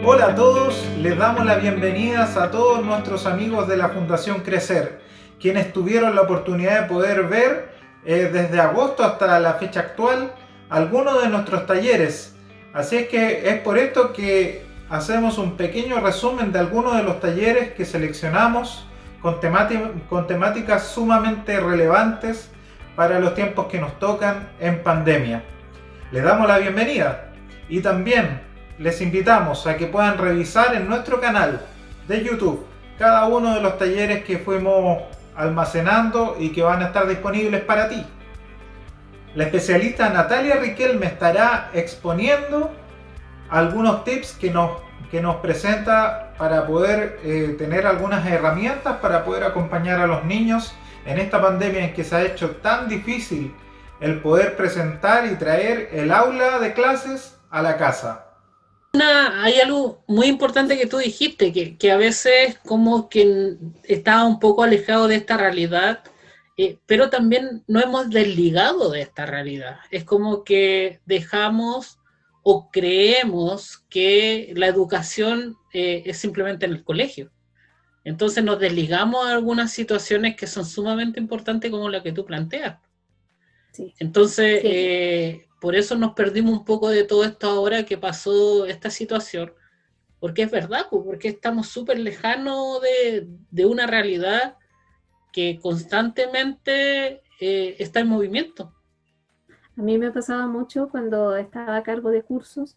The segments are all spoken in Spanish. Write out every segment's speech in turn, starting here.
Hola a todos, les damos las bienvenidas a todos nuestros amigos de la Fundación Crecer, quienes tuvieron la oportunidad de poder ver desde agosto hasta la fecha actual algunos de nuestros talleres. Así es que es por esto que hacemos un pequeño resumen de algunos de los talleres que seleccionamos con temáticas sumamente relevantes para los tiempos que nos tocan en pandemia. Les damos la bienvenida y también les invitamos a que puedan revisar en nuestro canal de YouTube cada uno de los talleres que fuimos almacenando y que van a estar disponibles para ti. La especialista Natalia Riquelme estará exponiendo algunos tips que nos presenta para poder tener algunas herramientas para poder acompañar a los niños en esta pandemia en que se ha hecho tan difícil el poder presentar y traer el aula de clases a la casa. Hay algo muy importante que tú dijiste, que a veces como que estaba un poco alejado de esta realidad, pero también no hemos desligado de esta realidad. Es como que dejamos o creemos que la educación es simplemente en el colegio. Entonces nos desligamos de algunas situaciones que son sumamente importantes como la que tú planteas. Sí, Entonces, sí. por eso nos perdimos un poco de todo esto ahora que pasó esta situación, porque es verdad, porque estamos súper lejanos de una realidad que constantemente está en movimiento. A mí me pasaba mucho cuando estaba a cargo de cursos,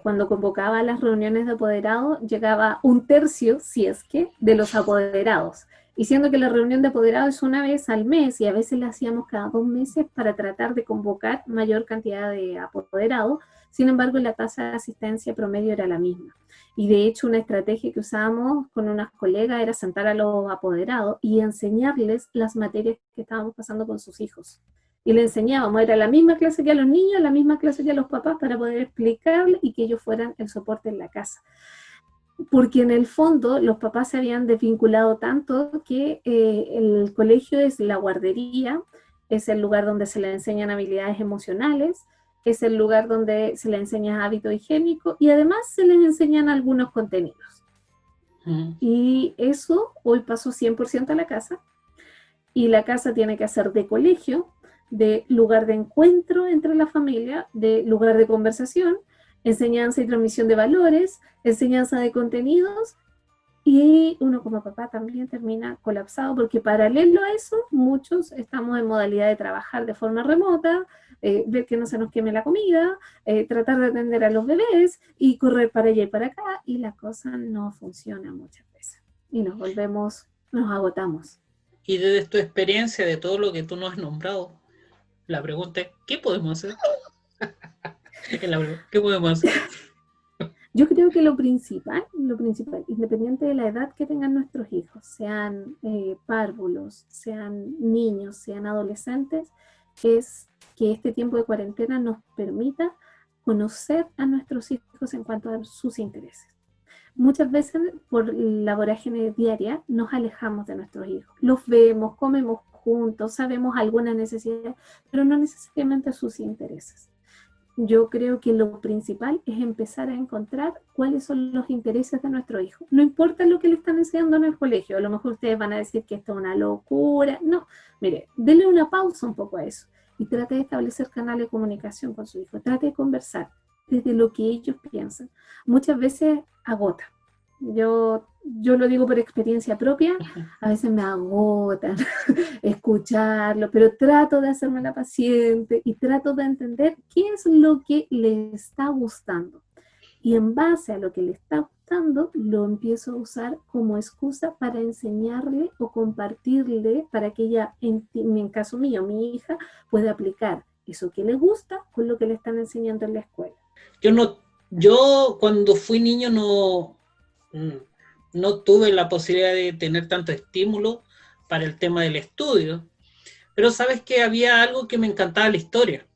cuando convocaba las reuniones de apoderados, llegaba un tercio, si es que, de los apoderados. Y siendo que la reunión de apoderados es una vez al mes y a veces la hacíamos cada 2 meses para tratar de convocar mayor cantidad de apoderados, sin embargo la tasa de asistencia promedio era la misma. Y de hecho una estrategia que usábamos con unas colegas era sentar a los apoderados y enseñarles las materias que estábamos pasando con sus hijos y le enseñábamos, era la misma clase que a los niños, la misma clase que a los papás para poder explicarle y que ellos fueran el soporte en la casa. Porque en el fondo los papás se habían desvinculado tanto que el colegio es la guardería, es el lugar donde se le enseñan habilidades emocionales, es el lugar donde se le enseña hábito higiénico y además se les enseñan algunos contenidos. Y eso hoy pasó 100% a la casa y la casa tiene que hacer de colegio, de lugar de encuentro entre la familia, de lugar de conversación, enseñanza y transmisión de valores, enseñanza de contenidos, y uno como papá también termina colapsado porque paralelo a eso muchos estamos en modalidad de trabajar de forma remota, ver que no se nos queme la comida, tratar de atender a los bebés y correr para allá y para acá y la cosa no funciona muchas veces y nos agotamos. Y desde tu experiencia, de todo lo que tú nos has nombrado, la pregunta es, ¿qué podemos hacer? ¿Qué podemos hacer? Yo creo que lo principal, independiente de la edad que tengan nuestros hijos, sean párvulos, sean niños, sean adolescentes, es que este tiempo de cuarentena nos permita conocer a nuestros hijos en cuanto a sus intereses. Muchas veces por la vorágine diaria nos alejamos de nuestros hijos. Los vemos, comemos juntos, sabemos alguna necesidad, pero no necesariamente sus intereses. Yo creo que lo principal es empezar a encontrar cuáles son los intereses de nuestro hijo. No importa lo que le están enseñando en el colegio, a lo mejor ustedes van a decir que esto es una locura. No, mire, denle una pausa un poco a eso y trate de establecer canales de comunicación con su hijo, trate de conversar desde lo que ellos piensan. Muchas veces agota. Yo lo digo por experiencia propia, a veces me agotan escucharlo, pero trato de hacerme la paciente y trato de entender qué es lo que le está gustando. Y en base a lo que le está gustando, lo empiezo a usar como excusa para enseñarle o compartirle para que ella, en caso mío, mi hija, pueda aplicar eso que le gusta con lo que le están enseñando en la escuela. Yo cuando fui niño no tuve la posibilidad de tener tanto estímulo para el tema del estudio, pero sabes que había algo que me encantaba, la historia.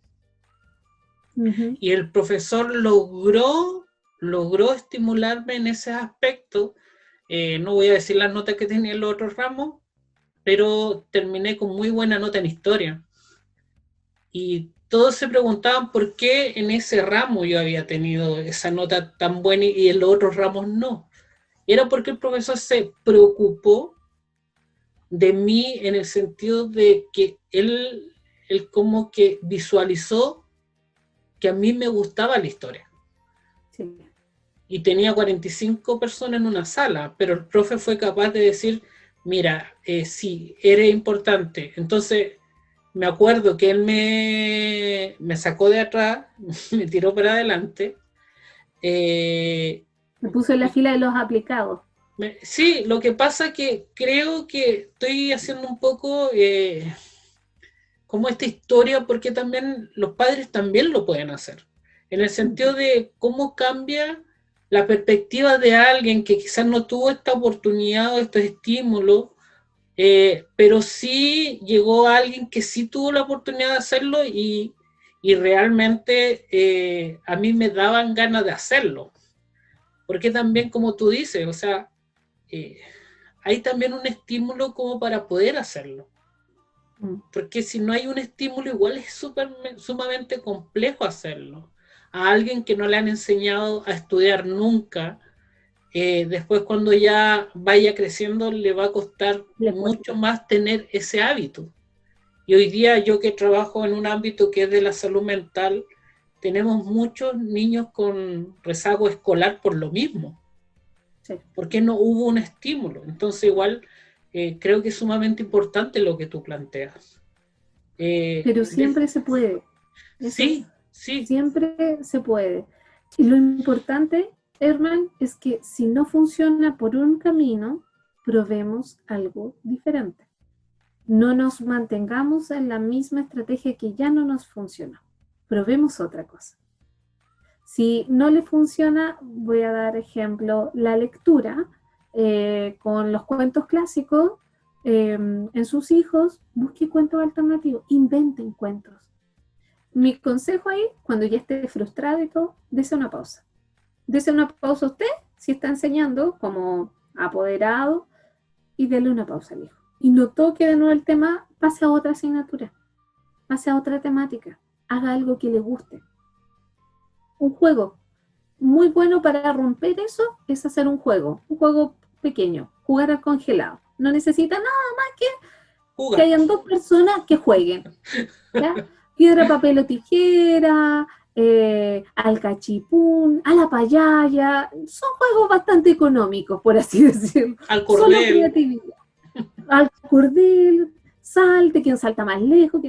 Y el profesor logró estimularme en ese aspecto. No voy a decir las notas que tenía en los otros ramos, pero terminé con muy buena nota en historia. Y todos se preguntaban por qué en ese ramo yo había tenido esa nota tan buena y en los otros ramos no. Y era porque el profesor se preocupó de mí en el sentido de que él como que visualizó que a mí me gustaba la historia. Sí. Y tenía 45 personas en una sala, pero el profe fue capaz de decir, mira, sí, eres importante. Entonces, me acuerdo que él me sacó de atrás, me tiró para adelante. Me puso en la fila de los aplicados. Sí, lo que pasa que creo que estoy haciendo un poco como esta historia, porque también los padres también lo pueden hacer, en el sentido de cómo cambia la perspectiva de alguien que quizás no tuvo esta oportunidad o estos estímulos, pero sí llegó a alguien que sí tuvo la oportunidad de hacerlo y realmente a mí me daban ganas de hacerlo. Porque también, como tú dices, o sea, hay también un estímulo como para poder hacerlo. Porque si no hay un estímulo, igual es sumamente complejo hacerlo. A alguien que no le han enseñado a estudiar nunca, después cuando ya vaya creciendo le va a costar mucho más tener ese hábito. Y hoy día yo que trabajo en un ámbito que es de la salud mental, tenemos muchos niños con rezago escolar por lo mismo. Sí. Porque no hubo un estímulo. Entonces igual creo que es sumamente importante lo que tú planteas. Pero siempre se puede. Eso sí, sí. Siempre se puede. Y lo importante, Herman, es que si no funciona por un camino, probemos algo diferente. No nos mantengamos en la misma estrategia que ya no nos funcionó. Probemos otra cosa. Si no le funciona, voy a dar ejemplo, la lectura con los cuentos clásicos, en sus hijos, busque cuentos alternativos, inventen cuentos. Mi consejo ahí, cuando ya esté frustrado y todo, dese una pausa. Dese una pausa a usted, si está enseñando como apoderado, y dele una pausa al hijo. Y no toque de nuevo el tema, pase a otra asignatura, pase a otra temática, haga algo que le guste. Un juego muy bueno para romper eso es hacer un juego pequeño, jugar al congelado. No necesita nada más que hayan dos personas que jueguen, ¿ya? Piedra, papel o tijera, al cachipún, a la payaya. Son juegos bastante económicos, por así decirlo. Al cordel. Solo creatividad. Al cordel, salte, quien salta más lejos.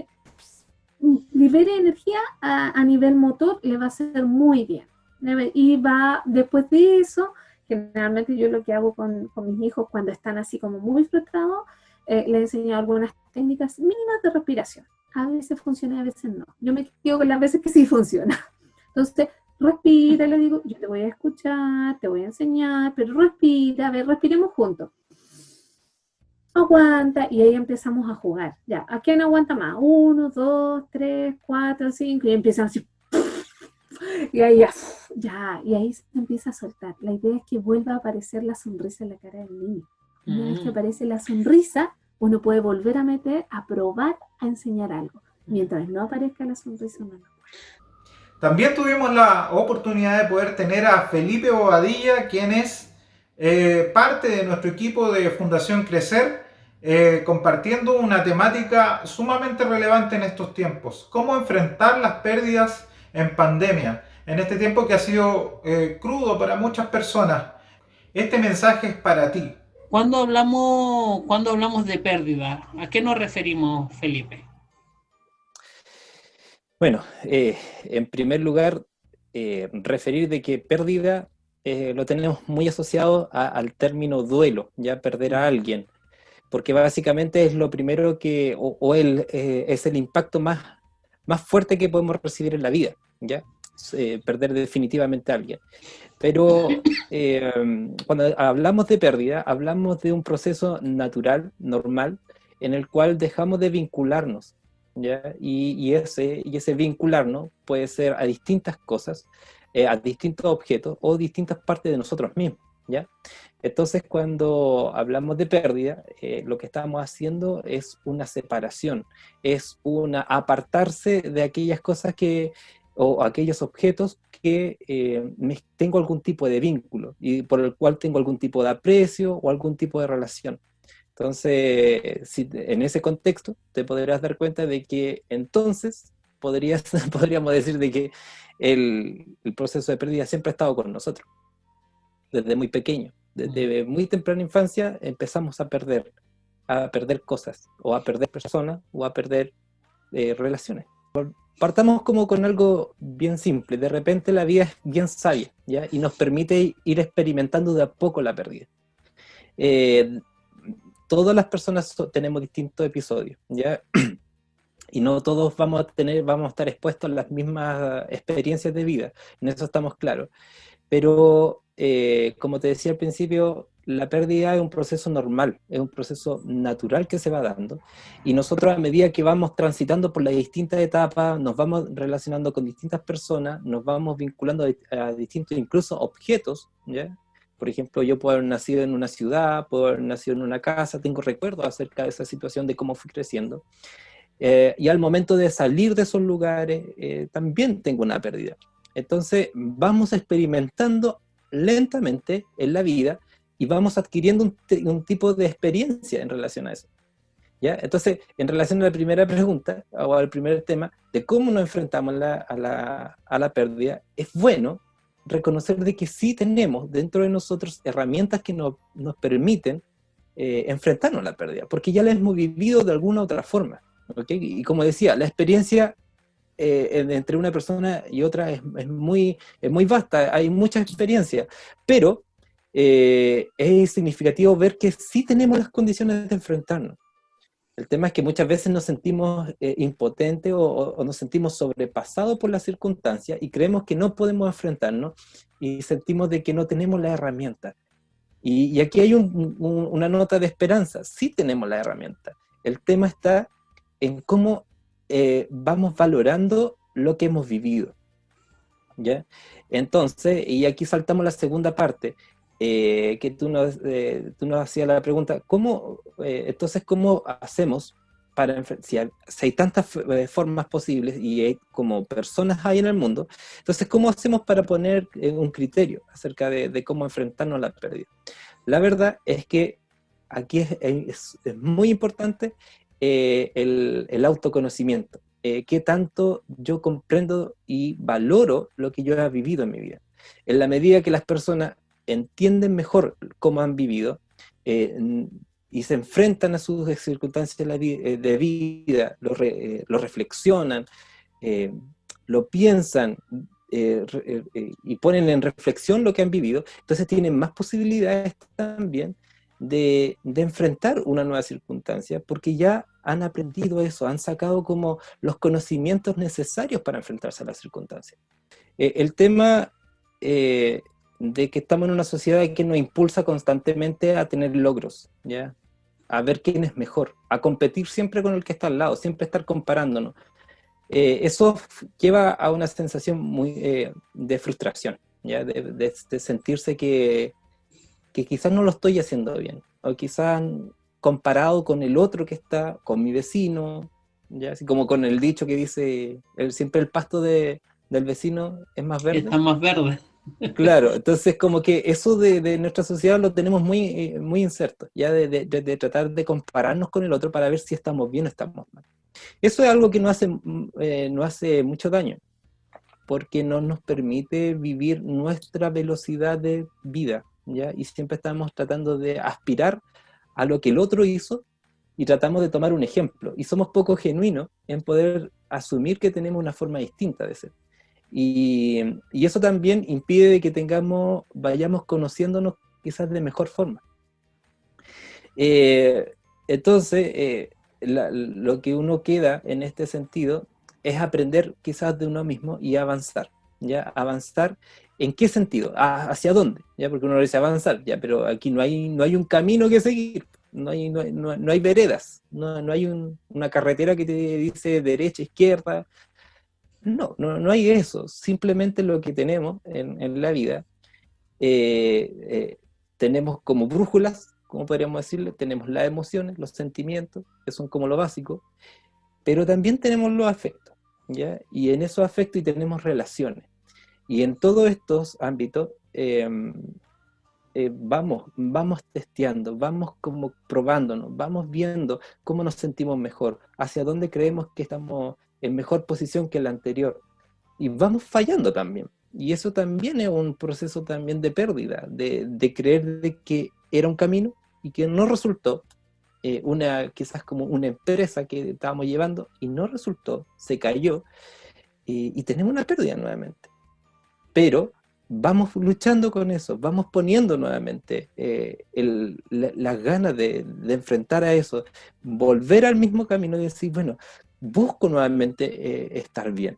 Libere energía a nivel motor, le va a hacer muy bien. Y va, después de eso, generalmente yo lo que hago con mis hijos cuando están así como muy frustrados, les enseño algunas técnicas mínimas de respiración. A veces funciona y a veces no. Yo me quedo con las veces que sí funciona. Entonces, respira, le digo, yo te voy a escuchar, te voy a enseñar, pero respira, a ver, respiremos juntos. Aguanta, y ahí empezamos a jugar. Ya, ¿a quién aguanta más? 1, 2, 3, 4, 5, y empiezan así. Y ahí ya, y ahí se empieza a soltar. La idea es que vuelva a aparecer la sonrisa en la cara del niño. Una vez que aparece la sonrisa, uno puede volver a meter, a probar, a enseñar algo. Mientras no aparezca la sonrisa, no. También tuvimos la oportunidad de poder tener a Felipe Bobadilla, quien es parte de nuestro equipo de Fundación Crecer, compartiendo una temática sumamente relevante en estos tiempos. Cómo enfrentar las pérdidas en pandemia, en este tiempo que ha sido crudo para muchas personas. Este mensaje es para ti. Cuando hablamos de pérdida, ¿a qué nos referimos, Felipe? Bueno, en primer lugar, referir de que pérdida lo tenemos muy asociado al término duelo, ya perder a alguien, porque básicamente es lo primero que, es el impacto más fuerte que podemos recibir en la vida, ¿ya? Perder definitivamente a alguien. Pero cuando hablamos de pérdida, hablamos de un proceso natural, normal, en el cual dejamos de vincularnos, ¿ya? Y ese vincularnos puede ser a distintas cosas, a distintos objetos o distintas partes de nosotros mismos, ¿ya? Entonces, cuando hablamos de pérdida, lo que estamos haciendo es una separación, es una apartarse de aquellas cosas o aquellos objetos que tengo algún tipo de vínculo y por el cual tengo algún tipo de aprecio o algún tipo de relación. Entonces, en ese contexto, te podrás dar cuenta de que entonces podríamos decir de que el proceso de pérdida siempre ha estado con nosotros, desde muy pequeño. Desde muy temprana infancia empezamos a perder cosas, o a perder personas, o a perder relaciones. Partamos como con algo bien simple. De repente la vida es bien sabia, ¿ya? Y nos permite ir experimentando de a poco la pérdida. Todas las personas tenemos distintos episodios, ¿ya? Y no todos vamos a estar expuestos a las mismas experiencias de vida. En eso estamos claros. Pero, como te decía al principio, la pérdida es un proceso normal, es un proceso natural que se va dando, y nosotros a medida que vamos transitando por las distintas etapas, nos vamos relacionando con distintas personas, nos vamos vinculando a distintos, incluso objetos, ¿ya? Por ejemplo, yo puedo haber nacido en una ciudad, puedo haber nacido en una casa, tengo recuerdos acerca de esa situación, de cómo fui creciendo, y al momento de salir de esos lugares, también tengo una pérdida. Entonces vamos experimentando lentamente en la vida y vamos adquiriendo un tipo de experiencia en relación a eso, ¿ya? Entonces, en relación a la primera pregunta, o al primer tema, de cómo nos enfrentamos a la pérdida, es bueno reconocer de que sí tenemos dentro de nosotros herramientas que nos permiten enfrentarnos a la pérdida, porque ya la hemos vivido de alguna otra forma, ¿okay? Y como decía, la experiencia entre una persona y otra es muy vasta, hay mucha experiencia, pero es significativo ver que sí tenemos las condiciones de enfrentarnos. El tema es que muchas veces nos sentimos impotentes o nos sentimos sobrepasados por las circunstancias y creemos que no podemos enfrentarnos y sentimos de que no tenemos la herramienta. Y aquí hay una nota de esperanza, sí tenemos la herramienta. El tema está en cómo vamos valorando lo que hemos vivido, ¿ya? Entonces, y aquí saltamos la segunda parte, que tú nos hacías la pregunta, entonces, ¿cómo hacemos para si hay tantas formas posibles y hay como personas hay en el mundo, entonces, ¿cómo hacemos para poner un criterio acerca de cómo enfrentarnos a la pérdida? La verdad es que aquí es muy importante el autoconocimiento. Qué tanto yo comprendo y valoro lo que yo he vivido en mi vida. En la medida que las personas entienden mejor cómo han vivido y se enfrentan a sus circunstancias de vida, lo reflexionan, lo piensan y ponen en reflexión lo que han vivido, entonces tienen más posibilidades también de enfrentar una nueva circunstancia, porque ya han aprendido eso, han sacado como los conocimientos necesarios para enfrentarse a las circunstancias. El tema de que estamos en una sociedad que nos impulsa constantemente a tener logros, ¿ya? A ver quién es mejor, a competir siempre con el que está al lado, siempre estar comparándonos. Eso lleva a una sensación muy de frustración, ¿ya? De sentirse que quizás no lo estoy haciendo bien, o quizás comparado con el otro que está, con mi vecino, ¿ya? Así como con el dicho que dice, siempre el pasto del vecino es más verde. Está más verde. Claro, entonces como que eso de nuestra sociedad lo tenemos muy inserto, ya de tratar de compararnos con el otro para ver si estamos bien o estamos mal. Eso es algo que no hace mucho daño, porque no nos permite vivir nuestra velocidad de vida, ¿ya? Y siempre estamos tratando de aspirar a lo que el otro hizo y tratamos de tomar un ejemplo. Y somos poco genuinos en poder asumir que tenemos una forma distinta de ser. Y eso también impide que vayamos conociéndonos quizás de mejor forma. Entonces, lo que uno queda en este sentido es aprender quizás de uno mismo y avanzar, ¿ya? Avanzar, ¿en qué sentido? ¿Hacia dónde? ¿Ya? Porque uno dice avanzar, ¿ya? Pero aquí no hay un camino que seguir, no hay veredas, no hay una carretera que te dice derecha, izquierda. No hay eso. Simplemente lo que tenemos en la vida tenemos como brújulas, como podríamos decirle, tenemos las emociones, los sentimientos, que son como lo básico, pero también tenemos los afectos, ¿ya? Y en esos afectos y tenemos relaciones. Y en todos estos ámbitos vamos testeando, vamos como probándonos, vamos viendo cómo nos sentimos mejor, hacia dónde creemos que estamos en mejor posición que la anterior. Y vamos fallando también. Y eso también es un proceso también de pérdida, de creer de que era un camino y que no resultó, quizás como una empresa que estábamos llevando y no resultó, se cayó, y tenemos una pérdida nuevamente. Pero vamos luchando con eso, vamos poniendo nuevamente las ganas de enfrentar a eso, volver al mismo camino y decir, bueno, busco nuevamente estar bien.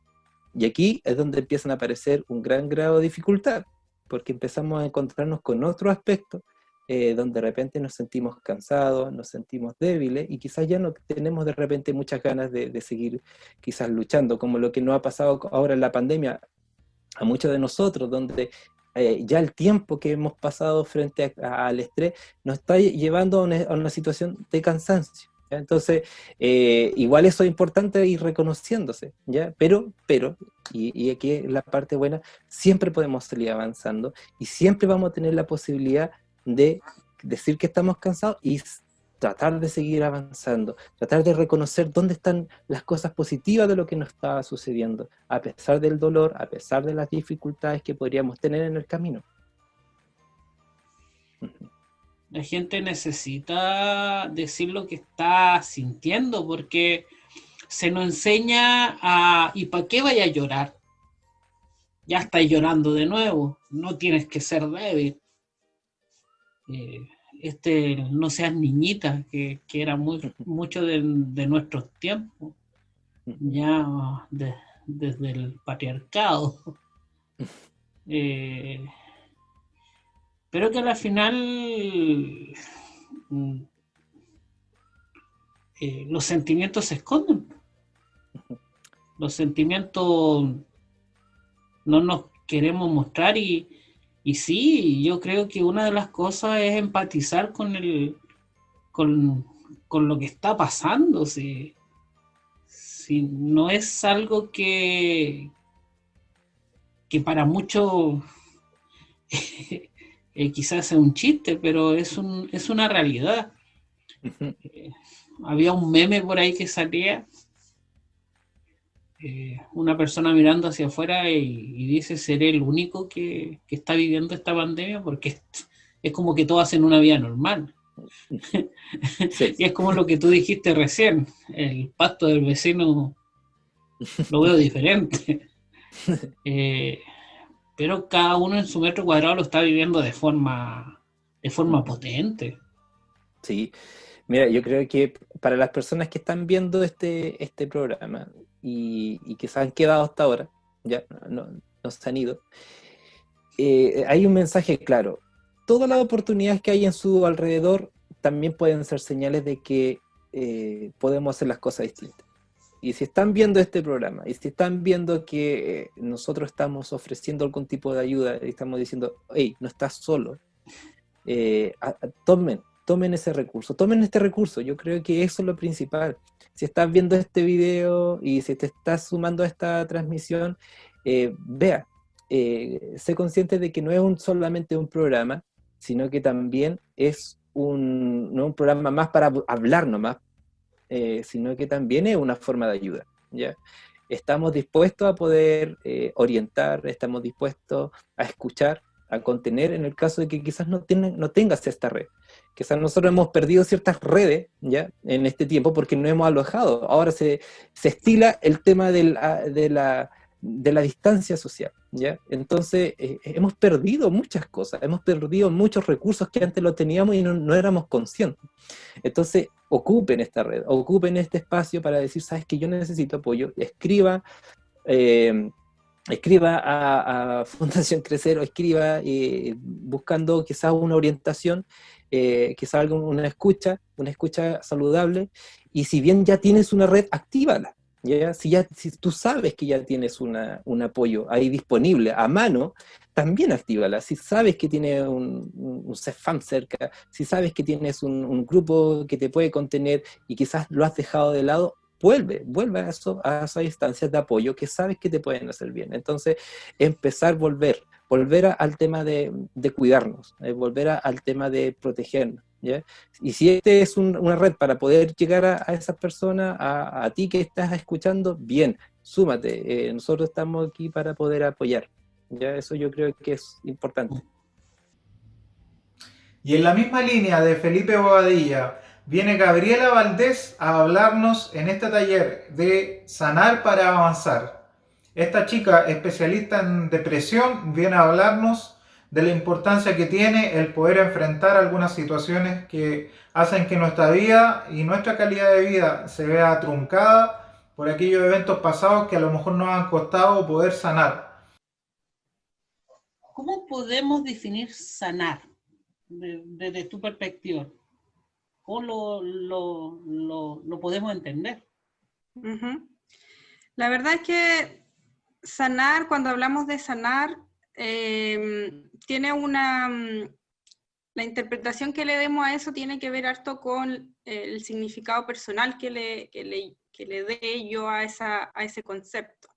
Y aquí es donde empiezan a aparecer un gran grado de dificultad, porque empezamos a encontrarnos con otro aspecto, donde de repente nos sentimos cansados, nos sentimos débiles, y quizás ya no tenemos de repente muchas ganas de seguir quizás luchando, como lo que nos ha pasado ahora en la pandemia a muchos de nosotros, donde ya el tiempo que hemos pasado frente al estrés nos está llevando a una situación de cansancio, ¿ya? Entonces, igual eso es importante ir reconociéndose, ¿ya? Pero y aquí es la parte buena, siempre podemos salir avanzando y siempre vamos a tener la posibilidad de decir que estamos cansados y tratar de seguir avanzando, tratar de reconocer dónde están las cosas positivas de lo que nos estaba sucediendo, a pesar del dolor, a pesar de las dificultades que podríamos tener en el camino. La gente necesita decir lo que está sintiendo, porque se nos enseña a... ¿Y para qué vaya a llorar? Ya estás llorando de nuevo, no tienes que ser débil. No seas niñita, que era mucho de nuestros tiempos, ya desde el patriarcado. Pero que al final los sentimientos se esconden. Los sentimientos no nos queremos mostrar y sí, yo creo que una de las cosas es empatizar con lo que está pasando. Si no es algo que para muchos quizás sea un chiste, pero es una realidad. Había un meme por ahí que salía, una persona mirando hacia afuera y dice, seré el único que está viviendo esta pandemia, porque es como que todos hacen una vida normal. Sí. Y es como lo que tú dijiste recién, el pasto del vecino lo veo diferente. Pero cada uno en su metro cuadrado lo está viviendo de forma potente. Sí, mira, yo creo que para las personas que están viendo este programa y que se han quedado hasta ahora, ya no se han ido, hay un mensaje claro. Todas las oportunidades que hay en su alrededor también pueden ser señales de que podemos hacer las cosas distintas. Y si están viendo este programa, y si están viendo que nosotros estamos ofreciendo algún tipo de ayuda, y estamos diciendo, hey, no estás solo, tomen ese recurso, tomen este recurso. Yo creo que eso es lo principal. Si estás viendo este video y si te estás sumando a esta transmisión, vea, sé consciente de que no es solamente un programa, sino que también es no un programa más para hablar nomás, sino que también es una forma de ayuda, ¿ya? Estamos dispuestos a poder orientar, estamos dispuestos a escuchar, a contener en el caso de que quizás no tengas esta red. Quizás nosotros hemos perdido ciertas redes, ¿ya?, en este tiempo porque no hemos alojado. Ahora se estila el tema de la distancia social, ¿ya? Entonces hemos perdido muchas cosas, hemos perdido muchos recursos que antes lo teníamos y no éramos conscientes. Entonces ocupen esta red, ocupen este espacio para decir, sabes que yo necesito apoyo, escriba a Fundación Crecer, o escriba buscando quizás una orientación, quizás una escucha saludable, y si bien ya tienes una red, actívala, ¿ya? Si tú sabes que ya tienes un apoyo ahí disponible, a mano, también actívala. Si sabes que tienes un CEFAM cerca, si sabes que tienes un grupo que te puede contener y quizás lo has dejado de lado, vuelve a esas instancias de apoyo que sabes que te pueden hacer bien. Entonces, volver al tema de cuidarnos, volver al tema de protegernos, ¿ya? Y si este es una red para poder llegar a esas personas, a ti que estás escuchando, bien, súmate. Nosotros estamos aquí para poder apoyar. Ya, eso yo creo que es importante. Y en la misma línea de Felipe Bobadilla, viene Gabriela Valdés a hablarnos en este taller de Sanar para Avanzar. Esta chica especialista en depresión viene a hablarnos de la importancia que tiene el poder enfrentar algunas situaciones que hacen que nuestra vida y nuestra calidad de vida se vea truncada por aquellos eventos pasados que a lo mejor nos han costado poder sanar. ¿Cómo podemos definir sanar desde tu perspectiva? ¿Cómo lo podemos entender? Uh-huh. La verdad es que sanar, cuando hablamos de sanar, tiene la interpretación que le demos a eso tiene que ver harto con el significado personal que le dé yo a ese concepto.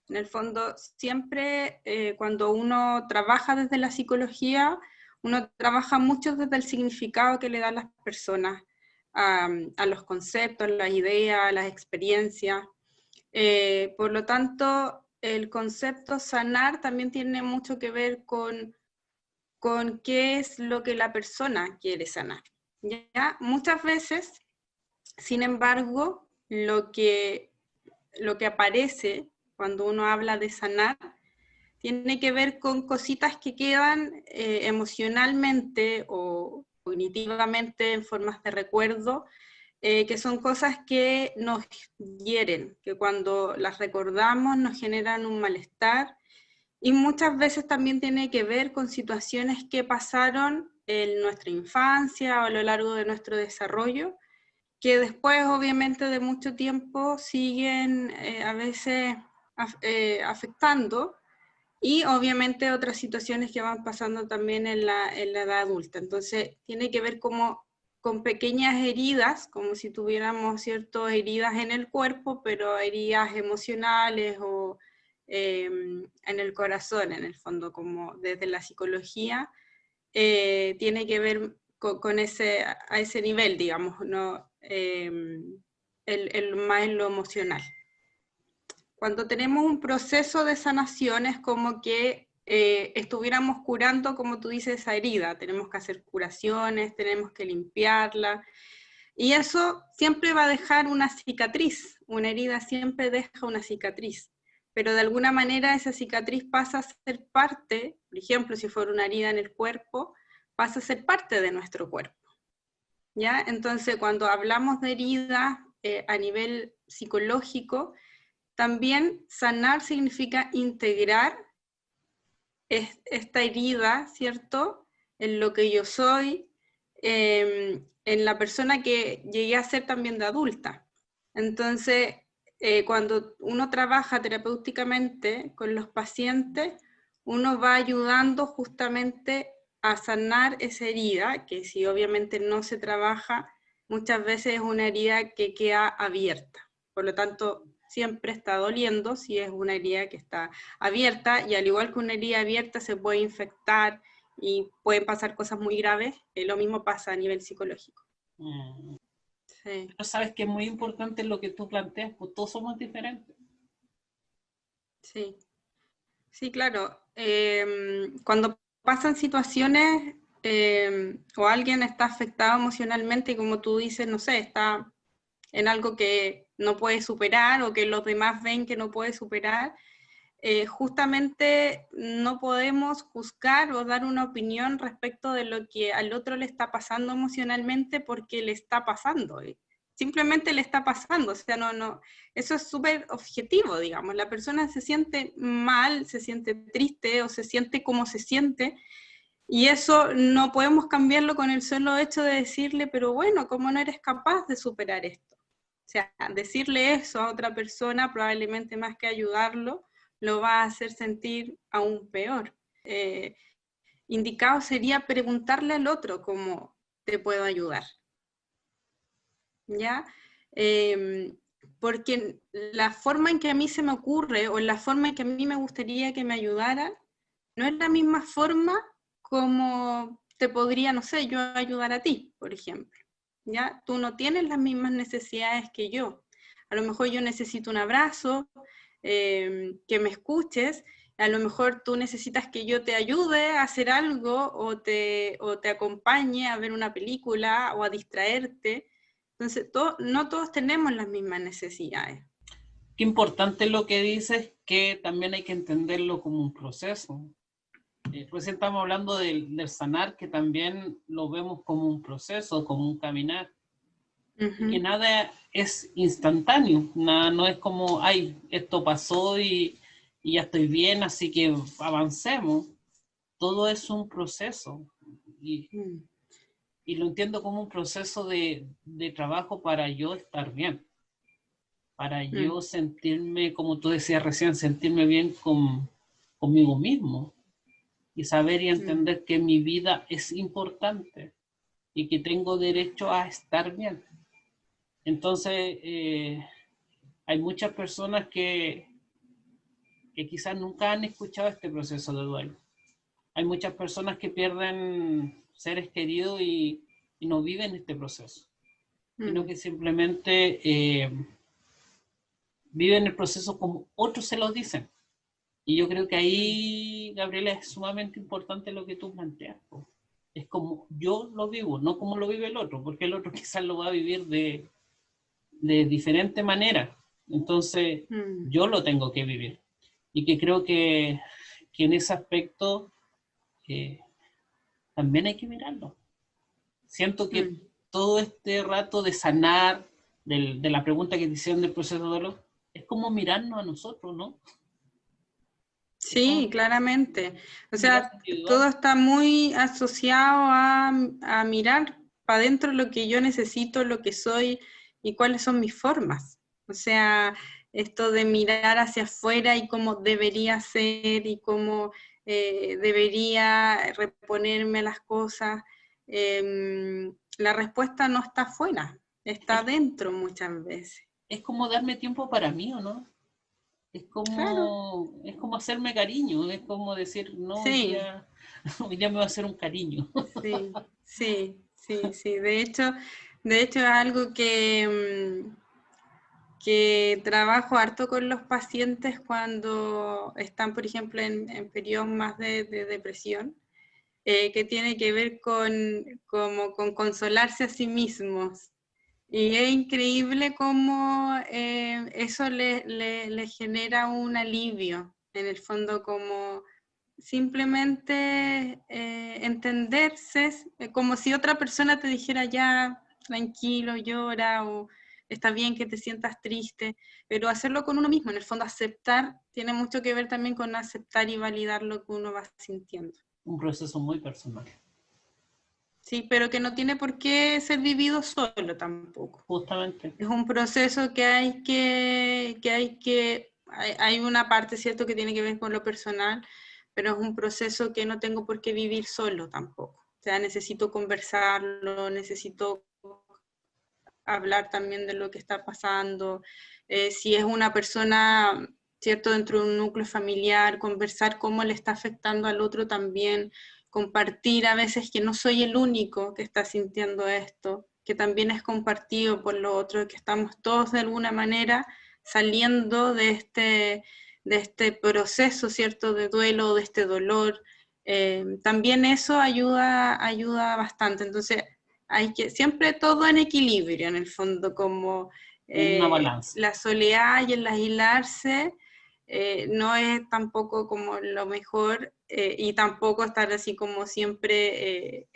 En el fondo, siempre cuando uno trabaja desde la psicología, uno trabaja mucho desde el significado que le dan las personas a los conceptos, las ideas, las experiencias. Por lo tanto, el concepto sanar también tiene mucho que ver con qué es lo que la persona quiere sanar. ¿Ya? Muchas veces, sin embargo, lo que aparece cuando uno habla de sanar, tiene que ver con cositas que quedan emocionalmente o cognitivamente en formas de recuerdo, que son cosas que nos hieren, que cuando las recordamos nos generan un malestar, y muchas veces también tiene que ver con situaciones que pasaron en nuestra infancia o a lo largo de nuestro desarrollo, que después obviamente de mucho tiempo siguen a veces afectando, y obviamente otras situaciones que van pasando también en la edad adulta. Entonces tiene que ver como con pequeñas heridas, como si tuviéramos ciertas heridas en el cuerpo, pero heridas emocionales o en el corazón, en el fondo, como desde la psicología, tiene que ver con a ese nivel, digamos, ¿no? Más en lo emocional. Cuando tenemos un proceso de sanación es como que estuviéramos curando, como tú dices, esa herida. Tenemos que hacer curaciones, tenemos que limpiarla, y eso siempre va a dejar una cicatriz. Una herida siempre deja una cicatriz, pero de alguna manera esa cicatriz pasa a ser parte, por ejemplo, si fuera una herida en el cuerpo, pasa a ser parte de nuestro cuerpo, ¿ya? Entonces, cuando hablamos de heridas a nivel psicológico, también sanar significa integrar esta herida, ¿cierto?, en lo que yo soy, en la persona que llegué a ser también de adulta. Entonces, cuando uno trabaja terapéuticamente con los pacientes, uno va ayudando justamente a sanar esa herida, que si obviamente no se trabaja, muchas veces es una herida que queda abierta. Por lo tanto, siempre está doliendo si es una herida que está abierta, y al igual que una herida abierta se puede infectar y pueden pasar cosas muy graves, lo mismo pasa a nivel psicológico. Sí. Pero sabes que es muy importante lo que tú planteas, pues todos somos diferentes. Sí, sí, claro. Cuando pasan situaciones o alguien está afectado emocionalmente, como tú dices, no sé, está en algo que no puede superar o que los demás ven que no puede superar, justamente no podemos juzgar o dar una opinión respecto de lo que al otro le está pasando emocionalmente, porque le está pasando. Simplemente le está pasando, o sea, no, eso es súper objetivo, digamos. La persona se siente mal, se siente triste o se siente como se siente, y eso no podemos cambiarlo con el solo hecho de decirle, pero bueno, ¿cómo no eres capaz de superar esto? O sea, decirle eso a otra persona, probablemente más que ayudarlo, lo va a hacer sentir aún peor. Indicado sería preguntarle al otro cómo te puedo ayudar. ¿Ya? Porque la forma en que a mí se me ocurre, o la forma en que a mí me gustaría que me ayudaran, no es la misma forma como te podría, no sé, yo ayudar a ti, por ejemplo. ¿Ya? Tú no tienes las mismas necesidades que yo. A lo mejor yo necesito un abrazo, que me escuches, a lo mejor tú necesitas que yo te ayude a hacer algo o te acompañe a ver una película o a distraerte. Entonces, no todos tenemos las mismas necesidades. Qué importante lo que dices, que también hay que entenderlo como un proceso. Recién estamos hablando del sanar, que también lo vemos como un proceso, como un caminar. Uh-huh. Que nada es instantáneo, nada, no es como, ay, esto pasó y ya estoy bien, así que avancemos. Todo es un proceso y lo entiendo como un proceso de trabajo para yo estar bien, para yo sentirme, como tú decías recién, sentirme bien conmigo mismo y saber y entender que mi vida es importante y que tengo derecho a estar bien. Entonces, hay muchas personas que quizás nunca han escuchado este proceso de duelo. Hay muchas personas que pierden seres queridos y no viven este proceso, sino que simplemente viven el proceso como otros se lo dicen. Y yo creo que ahí, Gabriela, es sumamente importante lo que tú planteas. Es como yo lo vivo, no como lo vive el otro, porque el otro quizás lo va a vivir de diferente manera. Entonces, yo lo tengo que vivir. Y que creo que en ese aspecto también hay que mirarlo. Siento que todo este rato de sanar, de la pregunta que te hicieron del proceso de dolor, es como mirarnos a nosotros, ¿no? Sí, claramente. O sea, todo está muy asociado a mirar para adentro lo que yo necesito, lo que soy y cuáles son mis formas. O sea, esto de mirar hacia afuera y cómo debería ser y cómo debería reponerme las cosas, la respuesta no está afuera, está dentro muchas veces. Es como darme tiempo para mí, ¿o no? Es como, claro, es como hacerme cariño, es como decir, no, sí, hoy día me va a hacer un cariño. Sí. De hecho es algo que trabajo harto con los pacientes cuando están, por ejemplo, en periodos más de depresión, que tiene que ver con consolarse a sí mismos. Y es increíble cómo eso le genera un alivio, en el fondo, como simplemente entenderse, como si otra persona te dijera ya, tranquilo, llora, o está bien que te sientas triste, pero hacerlo con uno mismo, en el fondo aceptar, tiene mucho que ver también con aceptar y validar lo que uno va sintiendo. Un proceso muy personal. Sí, pero que no tiene por qué ser vivido solo tampoco. Justamente. Es un proceso que hay una parte, ¿cierto?, que tiene que ver con lo personal, pero es un proceso que no tengo por qué vivir solo tampoco. O sea, necesito conversarlo, necesito hablar también de lo que está pasando. Si es una persona, ¿cierto?, dentro de un núcleo familiar, conversar cómo le está afectando al otro también, compartir a veces que no soy el único que está sintiendo esto, que también es compartido por los otros, que estamos todos de alguna manera saliendo de este proceso, ¿cierto?, de duelo, de este dolor. También eso ayuda bastante. Entonces, hay que, siempre todo en equilibrio, en el fondo, como una balanza. La soledad y el aislarse no es tampoco como lo mejor, y tampoco estar así como siempre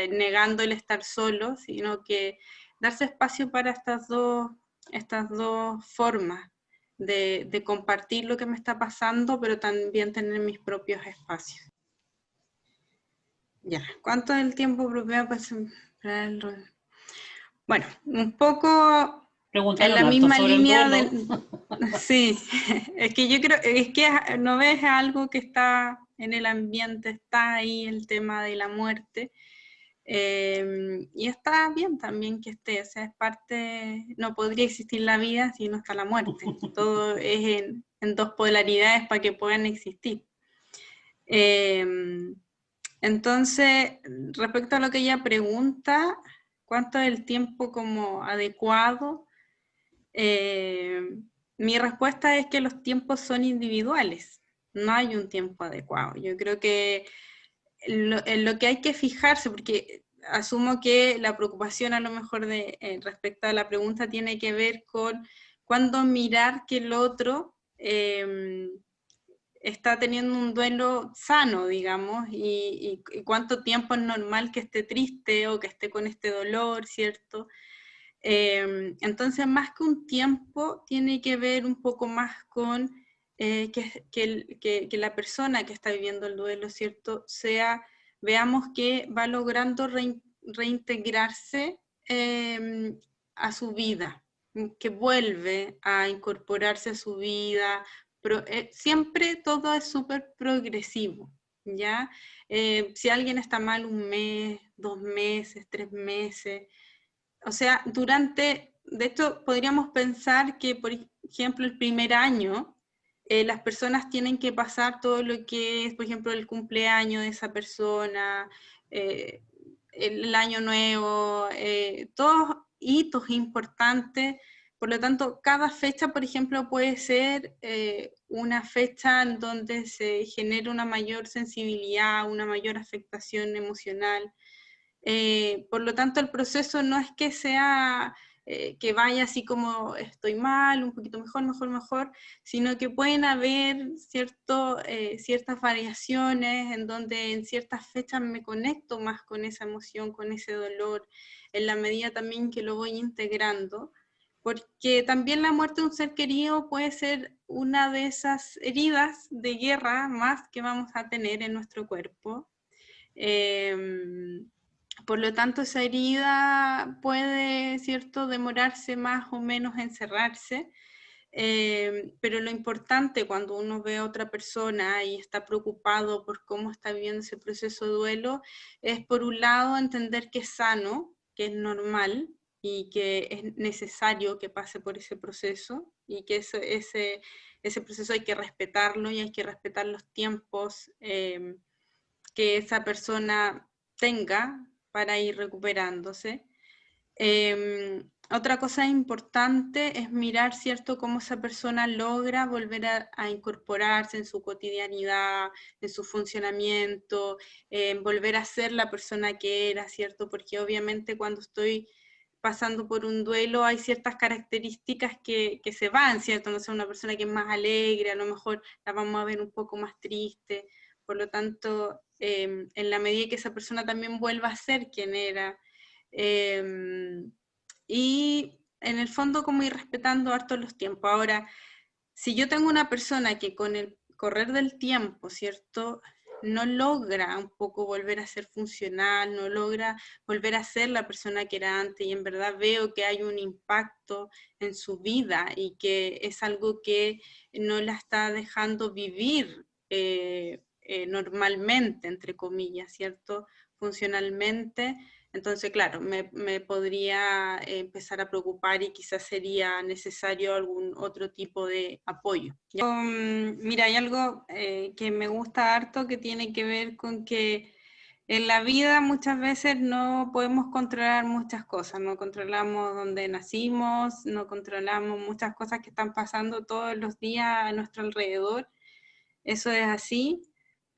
negando el estar solo, sino que darse espacio para estas dos formas de compartir lo que me está pasando, pero también tener mis propios espacios. Ya, ¿cuánto es el tiempo apropiado para el rol? Bueno, un poco Preguntaron En la harto misma sobre el línea duelo. Sí, es que yo creo, es que no ves algo que está en el ambiente, está ahí el tema de la muerte. Y está bien también que esté, o sea, es parte, no podría existir la vida si no está la muerte. Todo es en dos polaridades para que puedan existir. Entonces, respecto a lo que ella pregunta, ¿cuánto es el tiempo como adecuado? Mi respuesta es que los tiempos son individuales, no hay un tiempo adecuado. Yo creo que en lo que hay que fijarse, porque asumo que la preocupación a lo mejor respecto a la pregunta tiene que ver con cuándo mirar que el otro está teniendo un duelo sano, digamos, y cuánto tiempo es normal que esté triste o que esté con este dolor, ¿cierto? Entonces, más que un tiempo, tiene que ver un poco más con que la persona que está viviendo el duelo, ¿cierto? Veamos que va logrando reintegrarse a su vida, que vuelve a incorporarse a su vida. Siempre todo es súper progresivo, ¿ya? Si alguien está mal 1 mes, 2 meses, 3 meses, o sea, de hecho, podríamos pensar que, por ejemplo, el primer año, las personas tienen que pasar todo lo que es, por ejemplo, el cumpleaños de esa persona, el año nuevo, todos hitos importantes. Por lo tanto, cada fecha, por ejemplo, puede ser una fecha en donde se genera una mayor sensibilidad, una mayor afectación emocional. Por lo tanto, el proceso no es que sea que vaya así como estoy mal, un poquito mejor, sino que pueden haber ciertas variaciones en donde en ciertas fechas me conecto más con esa emoción, con ese dolor, en la medida también que lo voy integrando, porque también la muerte de un ser querido puede ser una de esas heridas de guerra más que vamos a tener en nuestro cuerpo. Por lo tanto, esa herida puede, ¿cierto?, demorarse más o menos en cerrarse, pero lo importante cuando uno ve a otra persona y está preocupado por cómo está viviendo ese proceso de duelo, es por un lado entender que es sano, que es normal y que es necesario que pase por ese proceso y que ese proceso hay que respetarlo y hay que respetar los tiempos que esa persona tenga para ir recuperándose. Otra cosa importante es mirar, ¿cierto?, cómo esa persona logra volver a incorporarse en su cotidianidad, en su funcionamiento, volver a ser la persona que era, ¿cierto? Porque obviamente cuando estoy pasando por un duelo hay ciertas características que se van, ¿cierto? No sé, una persona que es más alegre, a lo mejor la vamos a ver un poco más triste, por lo tanto, en la medida que esa persona también vuelva a ser quien era, y en el fondo como ir respetando harto los tiempos. Ahora, si yo tengo una persona que con el correr del tiempo, ¿cierto?, no logra un poco volver a ser funcional, no logra volver a ser la persona que era antes, y en verdad veo que hay un impacto en su vida y que es algo que no la está dejando vivir normalmente, entre comillas, ¿cierto?, funcionalmente. Entonces, claro, me podría empezar a preocupar y quizás sería necesario algún otro tipo de apoyo. Mira, hay algo que me gusta harto que tiene que ver con que en la vida muchas veces no podemos controlar muchas cosas, no controlamos dónde nacimos, no controlamos muchas cosas que están pasando todos los días a nuestro alrededor, eso es así.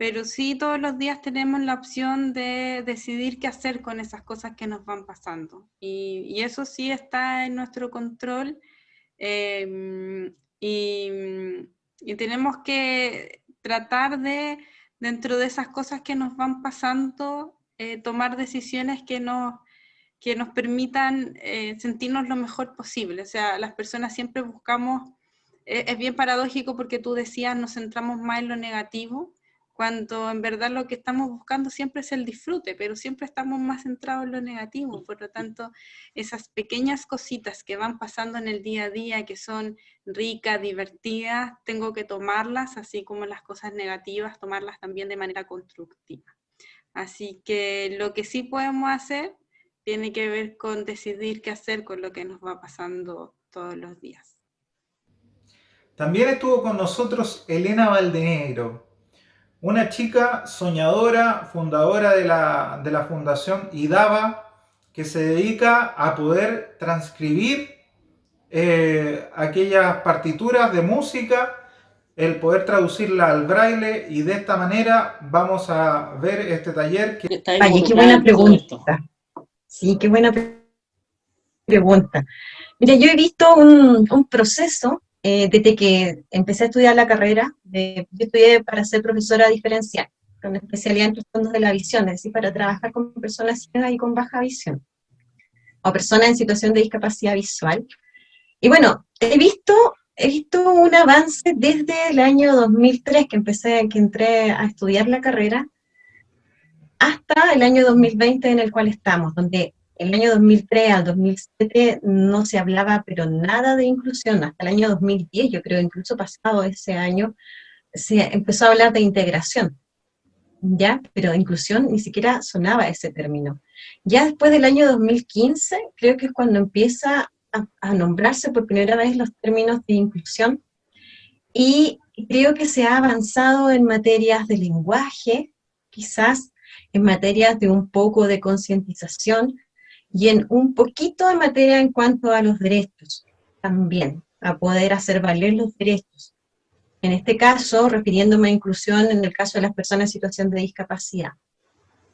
Pero sí todos los días tenemos la opción de decidir qué hacer con esas cosas que nos van pasando. Y eso sí está en nuestro control. Y tenemos que tratar de, dentro de esas cosas que nos van pasando, tomar decisiones que nos permitan sentirnos lo mejor posible. O sea, las personas siempre buscamos, es bien paradójico porque tú decías, nos centramos más en lo negativo, cuando en verdad lo que estamos buscando siempre es el disfrute, pero siempre estamos más centrados en lo negativo. Por lo tanto, esas pequeñas cositas que van pasando en el día a día, que son ricas, divertidas, tengo que tomarlas, así como las cosas negativas, tomarlas también de manera constructiva. Así que lo que sí podemos hacer tiene que ver con decidir qué hacer con lo que nos va pasando todos los días. También estuvo con nosotros Elena Valdenegro, una chica soñadora, fundadora de la Fundación IDABA, que se dedica a poder transcribir aquellas partituras de música, el poder traducirla al braille, y de esta manera vamos a ver este taller que Está Oye, qué involucrada buena en todo esto. pregunta. Sí, qué buena pregunta. Mira, yo he visto un proceso desde que empecé a estudiar la carrera. Yo estudié para ser profesora diferencial, con especialidad en trastornos de la visión, es decir, para trabajar con personas ciegas y con baja visión, o personas en situación de discapacidad visual. Y bueno, he visto un avance desde el año 2003, que entré a estudiar la carrera, hasta el año 2020 en el cual estamos, donde el año 2003 al 2007 no se hablaba pero nada de inclusión. Hasta el año 2010, yo creo, incluso pasado ese año, se empezó a hablar de integración, ¿ya? Pero de inclusión ni siquiera sonaba ese término. Ya después del año 2015, creo que es cuando empieza a nombrarse por primera vez los términos de inclusión, y creo que se ha avanzado en materias de lenguaje, quizás en materias de un poco de concientización, y en un poquito de materia en cuanto a los derechos, también, a poder hacer valer los derechos. En este caso, refiriéndome a inclusión en el caso de las personas en situación de discapacidad.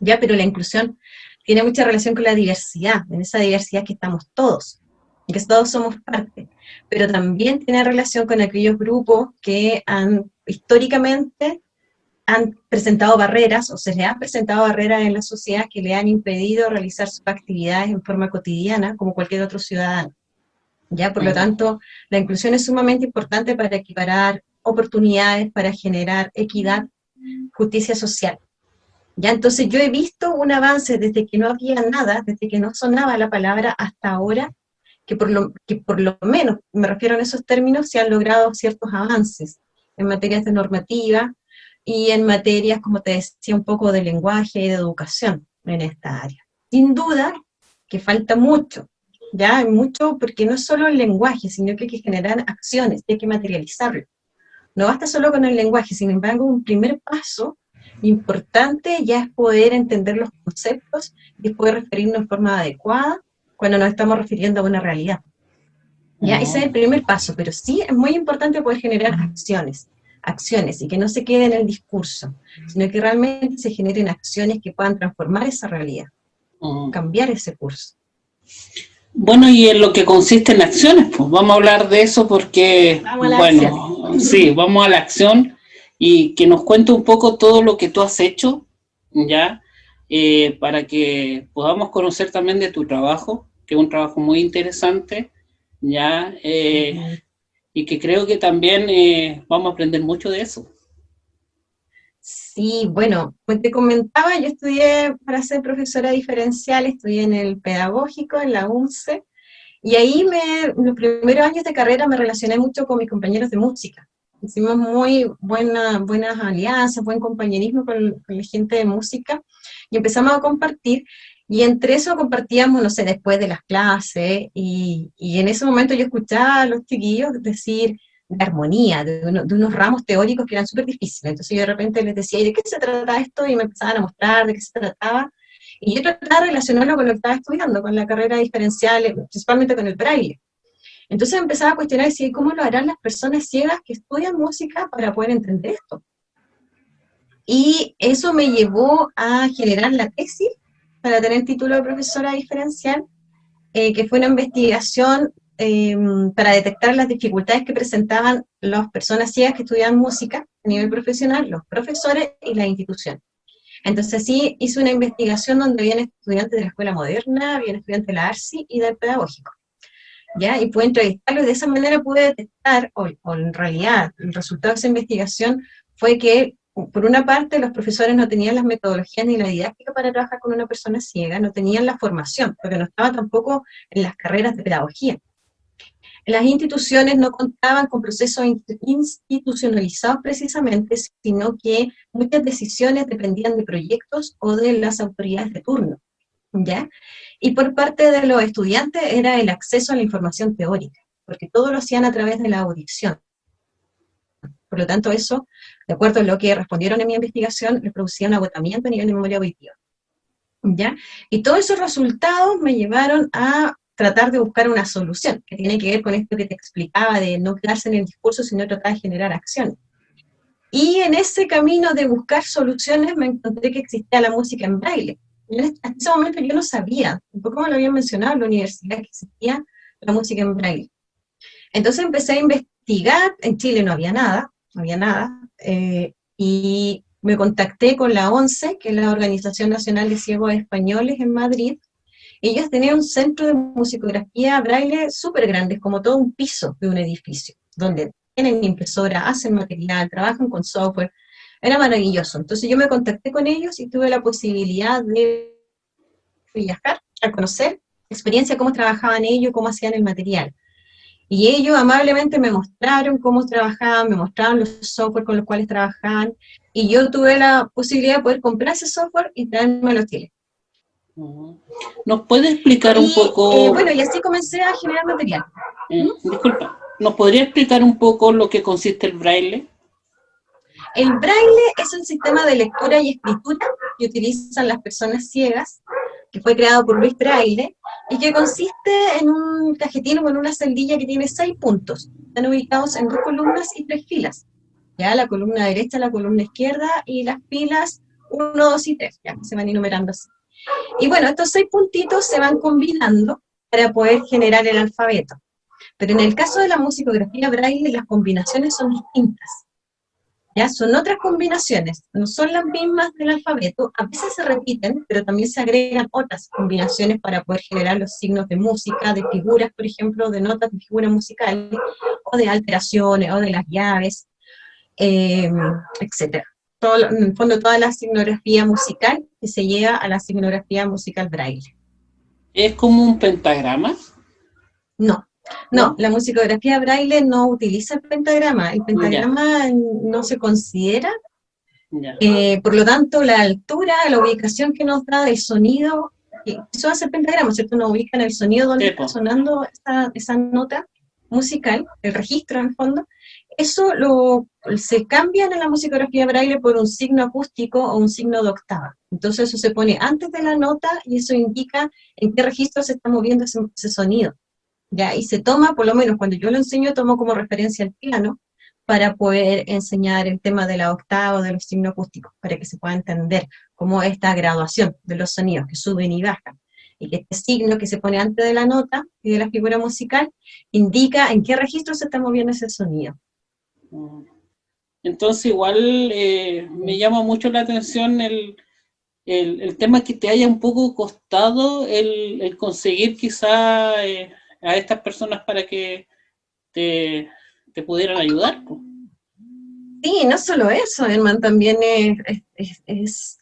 Ya, pero la inclusión tiene mucha relación con la diversidad, en esa diversidad que estamos todos, y que todos somos parte, pero también tiene relación con aquellos grupos que históricamente han presentado barreras, o se les han presentado barreras en la sociedad que le han impedido realizar sus actividades en forma cotidiana, como cualquier otro ciudadano. ¿Ya? Por lo tanto, la inclusión es sumamente importante para equiparar oportunidades, para generar equidad, justicia social. ¿Ya? Entonces yo he visto un avance desde que no había nada, desde que no sonaba la palabra hasta ahora, que por lo menos, me refiero en esos términos, se han logrado ciertos avances en materias de normativa, y en materias, como te decía, un poco de lenguaje y de educación en esta área. Sin duda que falta mucho, ya hay mucho, porque no es solo el lenguaje, sino que hay que generar acciones, hay que materializarlo. No basta solo con el lenguaje, sin embargo, un primer paso importante ya es poder entender los conceptos y poder referirnos en forma adecuada cuando nos estamos refiriendo a una realidad. Ya, ese es el primer paso, pero sí es muy importante poder generar acciones, y que no se quede en el discurso, sino que realmente se generen acciones que puedan transformar esa realidad, cambiar ese curso. Bueno, y en lo que consiste en acciones, pues vamos a hablar de eso porque, bueno, sí, vamos a la acción, y que nos cuente un poco todo lo que tú has hecho, ¿ya? Para que podamos conocer también de tu trabajo, que es un trabajo muy interesante, ¿ya? Y que creo que también vamos a aprender mucho de eso. Sí, bueno, pues te comentaba, yo estudié para ser profesora diferencial, estudié en el pedagógico, en la UNCE, y ahí los primeros años de carrera me relacioné mucho con mis compañeros de música. Hicimos muy buenas alianzas, buen compañerismo con la gente de música, y empezamos a compartir, y entre eso compartíamos, no sé, después de las clases, y en ese momento yo escuchaba a los chiquillos decir de armonía, de unos ramos teóricos que eran súper difíciles. Entonces yo de repente les decía, ¿y de qué se trata esto? Y me empezaban a mostrar de qué se trataba, y yo trataba de relacionarlo con lo que estaba estudiando, con la carrera diferencial, principalmente con el braille. Entonces empezaba a cuestionar, decir, ¿cómo lo harán las personas ciegas que estudian música para poder entender esto? Y eso me llevó a generar la tesis para tener el título de profesora diferencial, que fue una investigación para detectar las dificultades que presentaban las personas ciegas que estudiaban música a nivel profesional, los profesores y la institución. Entonces sí, hice una investigación donde habían estudiantes de la escuela moderna, habían estudiantes de la ARSI y del pedagógico, ¿ya? Y pude entrevistarlos, y de esa manera pude detectar, o en realidad el resultado de esa investigación fue que por una parte, los profesores no tenían las metodologías ni la didáctica para trabajar con una persona ciega, no tenían la formación, porque no estaba tampoco en las carreras de pedagogía. Las instituciones no contaban con procesos institucionalizados precisamente, sino que muchas decisiones dependían de proyectos o de las autoridades de turno, ¿ya? Y por parte de los estudiantes era el acceso a la información teórica, porque todo lo hacían a través de la audición. Por lo tanto, eso, de acuerdo a lo que respondieron en mi investigación, les producía un agotamiento a nivel de memoria auditiva, ¿ya? Y todos esos resultados me llevaron a tratar de buscar una solución, que tiene que ver con esto que te explicaba, de no quedarse en el discurso, sino tratar de generar acciones. Y en ese camino de buscar soluciones me encontré que existía la música en braille. Y en ese momento yo no sabía, tampoco me lo habían mencionado en la universidad, que existía la música en braille. Entonces empecé a investigar, en Chile no había nada, y me contacté con la ONCE, que es la Organización Nacional de Ciegos Españoles en Madrid. Ellos tenían un centro de musicografía braille súper grande, como todo un piso de un edificio, donde tienen impresora, hacen material, trabajan con software. Era maravilloso. Entonces yo me contacté con ellos y tuve la posibilidad de viajar a conocer la experiencia, cómo trabajaban ellos, cómo hacían el material. Y ellos amablemente me mostraron cómo trabajaban, me mostraron los software con los cuales trabajaban, y yo tuve la posibilidad de poder comprar ese software y traérmelo a Chile. ¿Nos puede explicar un poco? Bueno, y así comencé a generar material. Disculpa, ¿nos podría explicar un poco lo que consiste el braille? El braille es un sistema de lectura y escritura que utilizan las personas ciegas, que fue creado por Luis Braille, y que consiste en un cajetín con una celdilla que tiene 6 puntos. Están ubicados en 2 columnas y 3 filas. Ya, la columna derecha, la columna izquierda, y las filas 1, 2 y 3, ya, se van enumerando así. Y bueno, estos 6 puntitos se van combinando para poder generar el alfabeto. Pero en el caso de la musicografía braille, las combinaciones son distintas. Ya, son otras combinaciones, no son las mismas del alfabeto, a veces se repiten, pero también se agregan otras combinaciones para poder generar los signos de música, de figuras, por ejemplo, de notas de figuras musicales, o de alteraciones, o de las llaves, etc. En el fondo, toda la signografía musical que se lleva a la signografía musical braille. ¿Es como un pentagrama? No, la musicografía braille no utiliza el pentagrama no se considera, por lo tanto la altura, la ubicación que nos da del sonido, eso hace el pentagrama, ¿cierto? Nos ubica en el sonido donde está sonando esa nota musical, el registro en el fondo, eso se cambia en la musicografía braille por un signo acústico o un signo de octava. Entonces eso se pone antes de la nota y eso indica en qué registro se está moviendo ese sonido. ¿Ya? Y se toma, por lo menos cuando yo lo enseño, tomo como referencia el piano para poder enseñar el tema de la octava o de los signos acústicos, para que se pueda entender cómo esta graduación de los sonidos que suben y bajan, y que este signo que se pone antes de la nota y de la figura musical indica en qué registro se está moviendo ese sonido. Entonces igual me llama mucho la atención el tema que te haya un poco costado el conseguir quizá a estas personas para que te pudieran ayudar. Sí, no solo eso, Herman, también es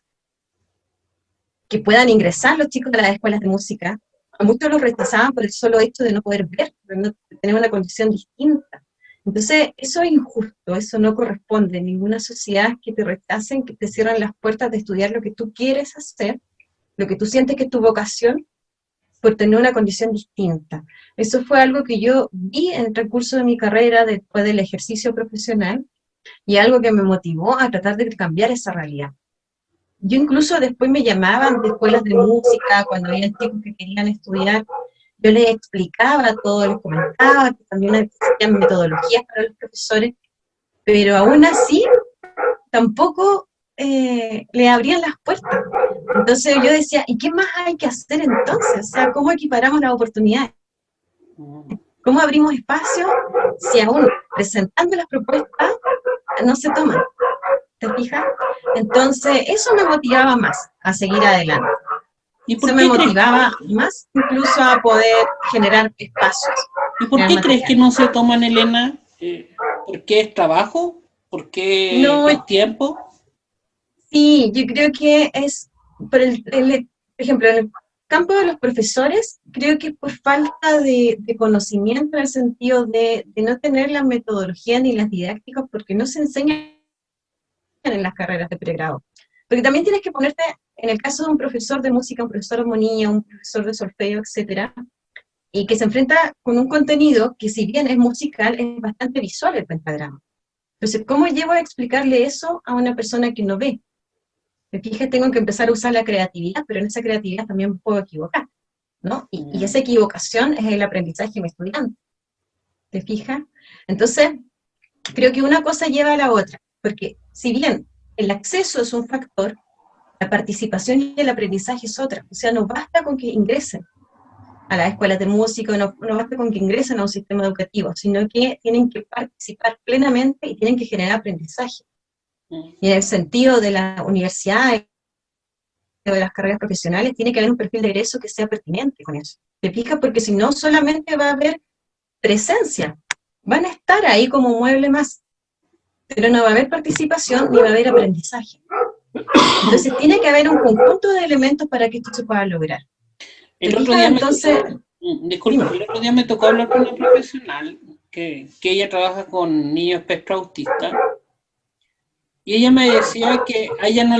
que puedan ingresar los chicos a las escuelas de música. A muchos los rechazaban por el solo hecho de no poder ver, de no tener una condición distinta. Entonces, eso es injusto, eso no corresponde. Ninguna sociedad que te rechacen, que te cierran las puertas de estudiar lo que tú quieres hacer, lo que tú sientes que es tu vocación, por tener una condición distinta. Eso fue algo que yo vi en el transcurso de mi carrera, después del ejercicio profesional, y algo que me motivó a tratar de cambiar esa realidad. Yo incluso después me llamaban de escuelas de música, cuando había chicos que querían estudiar, yo les explicaba todo, les comentaba, que también existían metodologías para los profesores, pero aún así, tampoco le abrían las puertas. Entonces yo decía, ¿y qué más hay que hacer entonces? O sea, ¿cómo equiparamos las oportunidades? ¿Cómo abrimos espacio si aún presentando las propuestas no se toman? ¿Te fijas? Entonces eso me motivaba más a seguir adelante. ¿Y por eso qué me motivaba más incluso a poder generar espacios. ¿Y por qué crees que no se toman, Elena? ¿Por qué es trabajo? ¿Por qué no es tiempo? Sí, yo creo que es, por ejemplo, en el campo de los profesores, creo que por falta de conocimiento en el sentido de no tener la metodología ni las didácticas, porque no se enseñan en las carreras de pregrado. Porque también tienes que ponerte, en el caso de un profesor de música, un profesor de armonía, un profesor de solfeo, etcétera, y que se enfrenta con un contenido que si bien es musical, es bastante visual el pentagrama. Entonces, ¿cómo llevo a explicarle eso a una persona que no ve? Me fijas, tengo que empezar a usar la creatividad, pero en esa creatividad también puedo equivocar, ¿no? Y esa equivocación es el aprendizaje de mi estudiante. ¿Te fijas? Entonces, creo que una cosa lleva a la otra, porque si bien el acceso es un factor, la participación y el aprendizaje es otra. O sea, no basta con que ingresen a las escuelas de música, no basta con que ingresen a un sistema educativo, sino que tienen que participar plenamente y tienen que generar aprendizaje. Y en el sentido de la universidad o de las carreras profesionales, tiene que haber un perfil de egreso que sea pertinente con eso. ¿Te fijas? Porque si no, solamente va a haber presencia. Van a estar ahí como mueble más, pero no va a haber participación ni va a haber aprendizaje. Entonces tiene que haber un conjunto de elementos para que esto se pueda lograr. El otro día el otro día me tocó hablar con una profesional que ella trabaja con niños espectro autista, y ella me decía que a ella no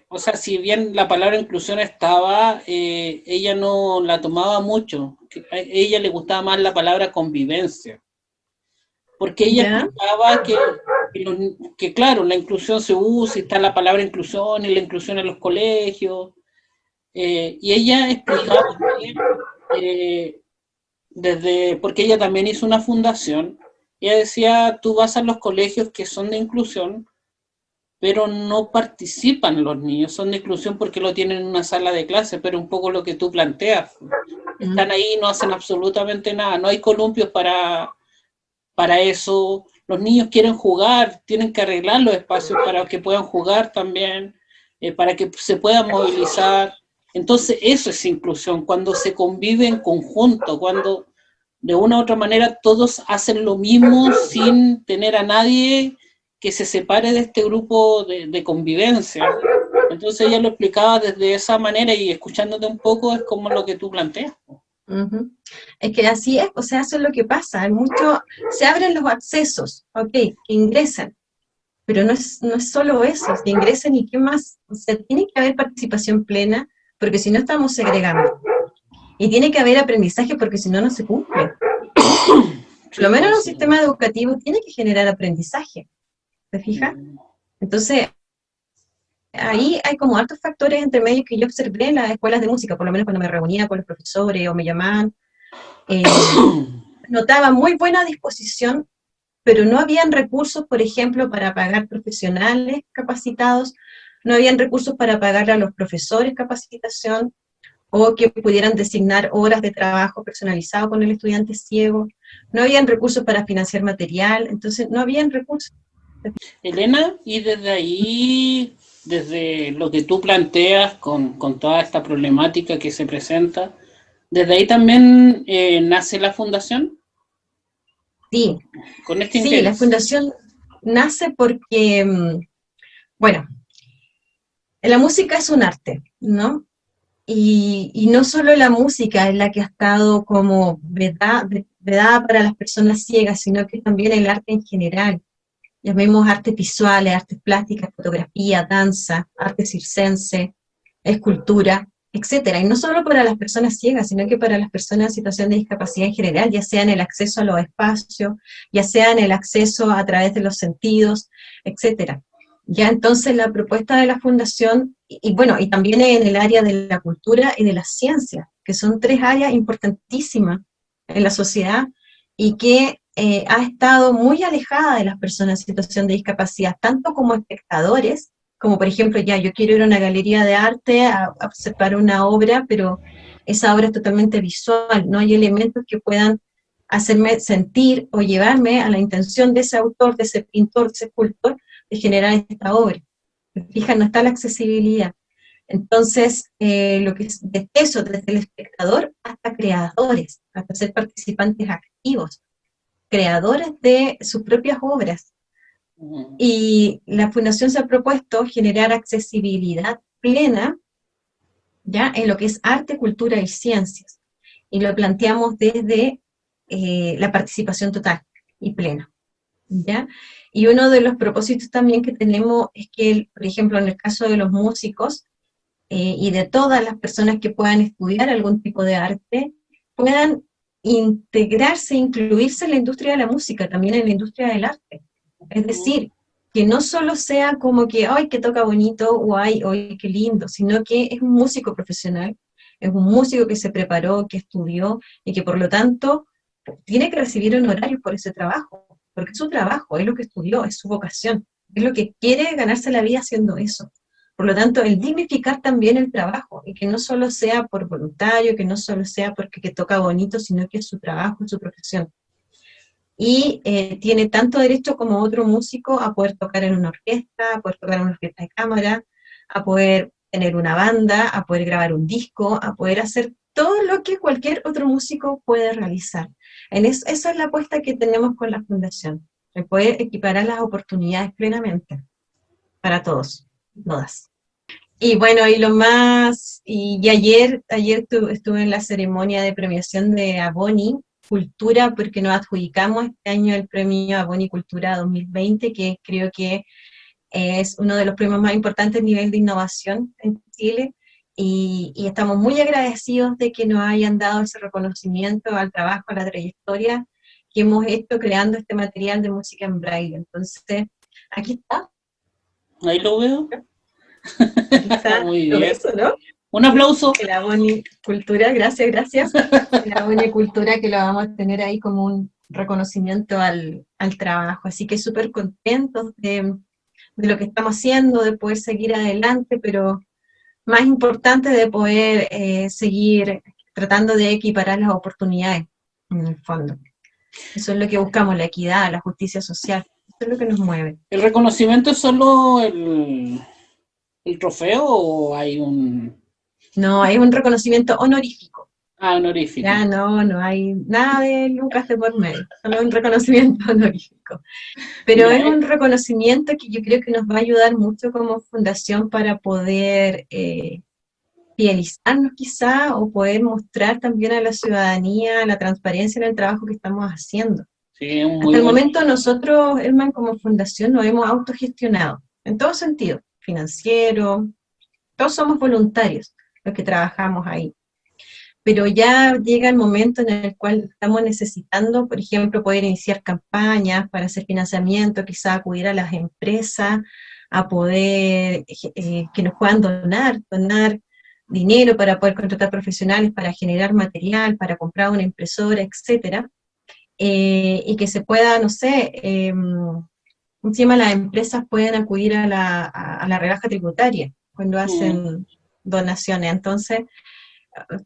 o sea, si bien la palabra inclusión estaba, ella no la tomaba mucho, que a ella le gustaba más la palabra convivencia, porque ella explicaba que claro, la inclusión se usa, y está la palabra inclusión y la inclusión en los colegios, y ella explicaba que porque ella también hizo una fundación, ella decía, tú vas a los colegios que son de inclusión, pero no participan los niños, son de inclusión porque lo tienen en una sala de clase, pero un poco lo que tú planteas, están ahí, no hacen absolutamente nada, no hay columpios para eso, los niños quieren jugar, tienen que arreglar los espacios para que puedan jugar también, para que se puedan movilizar. Entonces eso es inclusión, cuando se convive en conjunto, cuando de una u otra manera todos hacen lo mismo sin tener a nadie que se separe de este grupo de convivencia. Entonces ella lo explicaba desde esa manera, y escuchándote un poco es como lo que tú planteas. Es que así es, o sea, eso es lo que pasa, hay mucho, se abren los accesos, ok, que ingresen, pero no es solo eso, que ingresen y qué más, o sea, tiene que haber participación plena, porque si no estamos segregando, y tiene que haber aprendizaje porque si no, no se cumple. Por lo menos en un sistema educativo tiene que generar aprendizaje, ¿te fijas? Entonces, ahí hay como altos factores entre medio que yo observé en las escuelas de música, por lo menos cuando me reunía con los profesores o me llamaban, notaba muy buena disposición, pero no habían recursos, por ejemplo, para pagar profesionales capacitados, no habían recursos para pagarle a los profesores capacitación, o que pudieran designar horas de trabajo personalizado con el estudiante ciego, no habían recursos para financiar material, entonces no habían recursos. Elena, y desde ahí, desde lo que tú planteas con toda esta problemática que se presenta, ¿desde ahí también nace la fundación? Sí, Con este sí, interés. la fundación nace porque, bueno, la música es un arte, ¿no? Y no solo la música es la que ha estado como vedada para las personas ciegas, sino que también el arte en general. Llamemos artes visuales, artes plásticas, fotografía, danza, arte circense, escultura, etcétera. Y no solo para las personas ciegas, sino que para las personas en situación de discapacidad en general, ya sea en el acceso a los espacios, ya sea en el acceso a través de los sentidos, etcétera. Ya entonces la propuesta de la fundación, y bueno, y también en el área de la cultura y de la ciencia, que son tres áreas importantísimas en la sociedad y que ha estado muy alejada de las personas en situación de discapacidad, tanto como espectadores, como por ejemplo, ya yo quiero ir a una galería de arte a observar una obra, pero esa obra es totalmente visual, no hay elementos que puedan hacerme sentir o llevarme a la intención de ese autor, de ese pintor, de ese escultor, de generar esta obra. Fija, no está la accesibilidad. Entonces, lo que es de eso, desde el espectador hasta creadores, hasta ser participantes activos, creadores de sus propias obras. Y la Fundación se ha propuesto generar accesibilidad plena, ¿ya?, en lo que es arte, cultura y ciencias. Y lo planteamos desde la participación total y plena, ¿ya? Y uno de los propósitos también que tenemos es que, por ejemplo, en el caso de los músicos y de todas las personas que puedan estudiar algún tipo de arte, puedan integrarse, incluirse en la industria de la música, también en la industria del arte. Es decir, que no solo sea como que, ¡ay, que toca bonito! O ¡ay, ay, qué lindo! Sino que es un músico profesional, es un músico que se preparó, que estudió, y que por lo tanto tiene que recibir honorarios por ese trabajo, porque es su trabajo, es lo que estudió, es su vocación, es lo que quiere ganarse la vida haciendo eso. Por lo tanto, el dignificar también el trabajo, y que no solo sea por voluntario, que no solo sea porque que toca bonito, sino que es su trabajo, es su profesión. Y tiene tanto derecho como otro músico a poder tocar en una orquesta, a poder tocar en una orquesta de cámara, a poder tener una banda, a poder grabar un disco, a poder hacer todo lo que cualquier otro músico puede realizar. Esa es la apuesta que tenemos con la Fundación, de poder equiparar las oportunidades plenamente para todos, todas. Y bueno, y ayer estuve en la ceremonia de premiación de Aboni Cultura, porque nos adjudicamos este año el premio Aboni Cultura 2020, que creo que es uno de los premios más importantes a nivel de innovación en Chile, y estamos muy agradecidos de que nos hayan dado ese reconocimiento al trabajo, a la trayectoria que hemos hecho creando este material de música en braille. Entonces, aquí está. Ahí lo veo. Aquí está. Muy ¿Lo bien. ves, no? Un aplauso. La Aboni Cultura, gracias. La Aboni Cultura, que lo vamos a tener ahí como un reconocimiento al trabajo. Así que súper contentos de lo que estamos haciendo, de poder seguir adelante, pero más importante de poder seguir tratando de equiparar las oportunidades, en el fondo. Eso es lo que buscamos, la equidad, la justicia social. Eso es lo que nos mueve. ¿El reconocimiento es solo el trofeo o hay un...? No, hay un reconocimiento honorífico. Honorífico. Ya no hay nada de Lucas de por medio, solo un reconocimiento honorífico. Pero Mira, es un reconocimiento que yo creo que nos va a ayudar mucho como fundación para poder fidelizarnos quizá, o poder mostrar también a la ciudadanía la transparencia en el trabajo que estamos haciendo. sí, es muy Hasta el bueno. momento nosotros, Elman, como fundación, nos hemos autogestionado, en todo sentido, financiero, todos somos voluntarios los que trabajamos ahí. Pero ya llega el momento en el cual estamos necesitando, por ejemplo, poder iniciar campañas para hacer financiamiento, quizá acudir a las empresas, a poder que nos puedan donar dinero para poder contratar profesionales, para generar material, para comprar una impresora, etcétera, y que se pueda, no sé, encima las empresas pueden acudir a la rebaja tributaria cuando hacen donaciones. Entonces,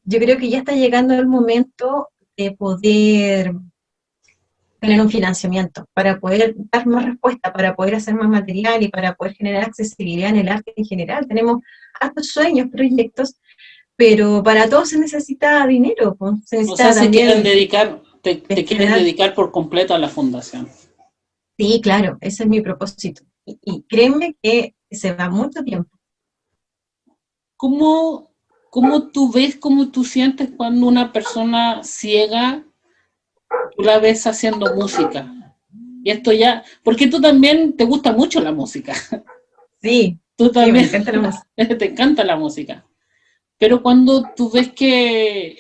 yo creo que ya está llegando el momento de poder tener un financiamiento, para poder dar más respuesta, para poder hacer más material y para poder generar accesibilidad en el arte en general. Tenemos hartos sueños, proyectos, pero para todo se necesita dinero. Pues. Se necesita se quieren dedicar, te quieren dedicar por completo a la fundación. Sí, claro, ese es mi propósito. Y créeme que se va mucho tiempo. ¿Cómo tú ves, cómo tú sientes cuando una persona ciega, tú la ves haciendo música? Y esto ya, porque tú también te gusta mucho la música. Sí, tú también me encanta la música. Te encanta la música. Pero cuando tú ves que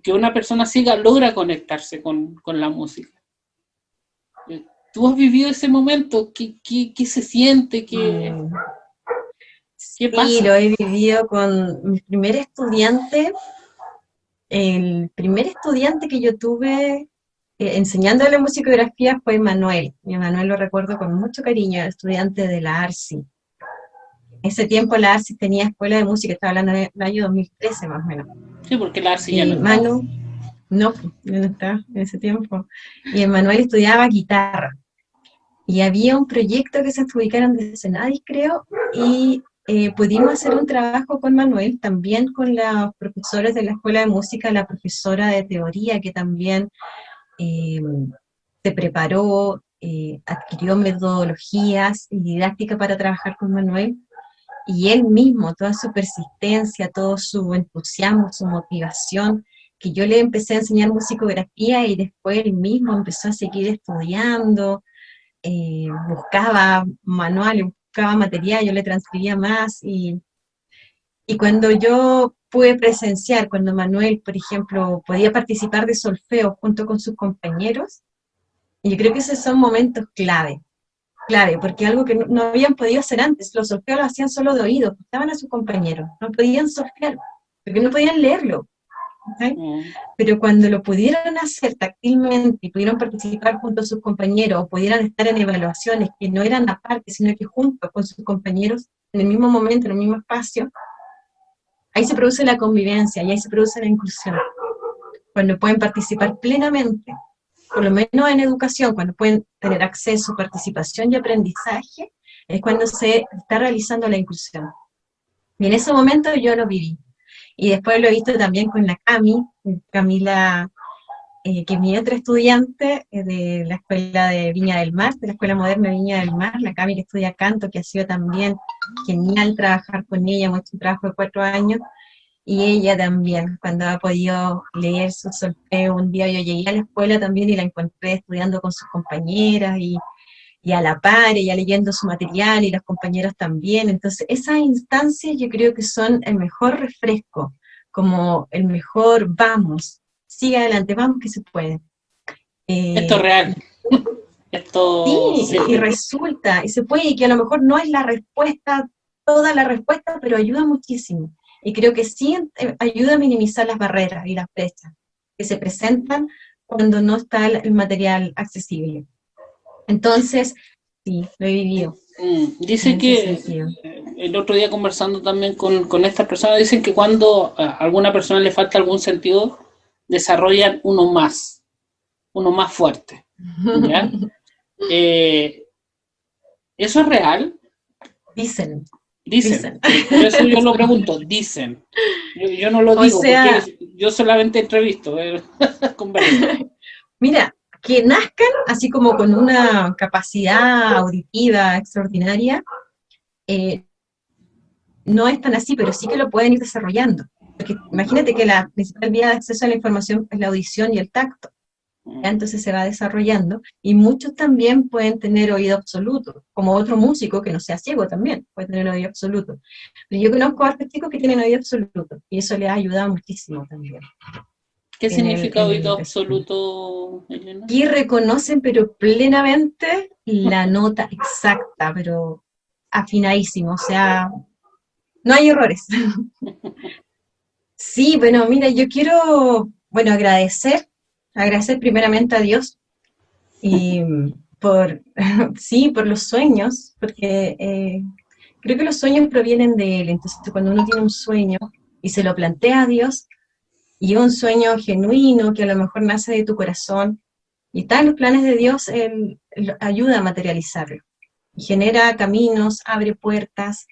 una persona ciega logra conectarse con la música, ¿tú has vivido ese momento? ¿Qué se siente? ¿Qué pasa? Sí, lo he vivido con mi primer estudiante. El primer estudiante que yo tuve enseñándole musicografía fue Manuel. Y Manuel lo recuerdo con mucho cariño, estudiante de la ARSI. En ese tiempo la ARSI tenía escuela de música, estaba hablando del año 2013 más o menos. Sí, porque la ARSI ya no está. Manu, no está en ese tiempo. Y Manuel estudiaba guitarra. Y había un proyecto que se adjudicaron de Senadis, creo, y pudimos hacer un trabajo con Manuel, también con los profesores de la Escuela de Música, la profesora de teoría que también se preparó, adquirió metodologías y didáctica para trabajar con Manuel, y él mismo, toda su persistencia, todo su entusiasmo, su motivación, que yo le empecé a enseñar musicografía y después él mismo empezó a seguir estudiando, buscaba manuales, buscaba material, yo le transcribía más, y cuando yo pude presenciar, cuando Manuel, por ejemplo, podía participar de solfeo junto con sus compañeros, y yo creo que esos son momentos clave, porque algo que no habían podido hacer antes, los solfeos lo hacían solo de oído, escuchaban a sus compañeros, no podían solfear, porque no podían leerlo, ¿okay? Pero cuando lo pudieron hacer táctilmente y pudieron participar junto a sus compañeros, o pudieran estar en evaluaciones que no eran aparte, sino que junto con sus compañeros, en el mismo momento, en el mismo espacio, ahí se produce la convivencia y ahí se produce la inclusión. Cuando pueden participar plenamente, por lo menos en educación, cuando pueden tener acceso, participación y aprendizaje, es cuando se está realizando la inclusión. Y en ese momento yo lo viví. Y después lo he visto también con la Camila, que es mi otra estudiante de la Escuela de Viña del Mar, de la Escuela Moderna de Viña del Mar, la Cami que estudia canto, que ha sido también genial trabajar con ella, hemos hecho un trabajo de 4 años, y ella también, cuando ha podido leer su solfeo, un día yo llegué a la escuela también y la encontré estudiando con sus compañeras, y a la par, ella leyendo su material, y los compañeros también. Entonces, esas instancias yo creo que son el mejor refresco, como el mejor vamos, sigue adelante, vamos que se puede. Esto es real. Esto Sí, y resulta, y se puede, y que a lo mejor no es la respuesta, toda la respuesta, pero ayuda muchísimo. Y creo que sí ayuda a minimizar las barreras y las brechas que se presentan cuando no está el material accesible. Entonces, sí, lo he vivido. Dice que el otro día conversando también con estas personas, dicen que cuando a alguna persona le falta algún sentido, desarrollan uno más fuerte. ¿Ya? ¿Eso es real? Dicen. Por eso yo lo pregunto, dicen. Yo no lo digo, porque yo solamente entrevisto. Mira, que nazcan así como con una capacidad auditiva extraordinaria, no es tan así, pero sí que lo pueden ir desarrollando. Porque imagínate que la principal vía de acceso a la información es la audición y el tacto. ¿Ya? Entonces se va desarrollando, y muchos también pueden tener oído absoluto, como otro músico que no sea ciego también puede tener oído absoluto. Pero yo conozco a hartos chicos que tienen oído absoluto, y eso les ha ayudado muchísimo también. ¿Qué significa oído absoluto, Elena? Y reconocen pero plenamente la nota exacta, pero afinadísimo, o sea, no hay errores. Sí, bueno, mira, yo quiero, agradecer primeramente a Dios y por los sueños, porque creo que los sueños provienen de Él. Entonces cuando uno tiene un sueño y se lo plantea a Dios, y un sueño genuino que a lo mejor nace de tu corazón, y está en los planes de Dios, Él ayuda a materializarlo, y genera caminos, abre puertas,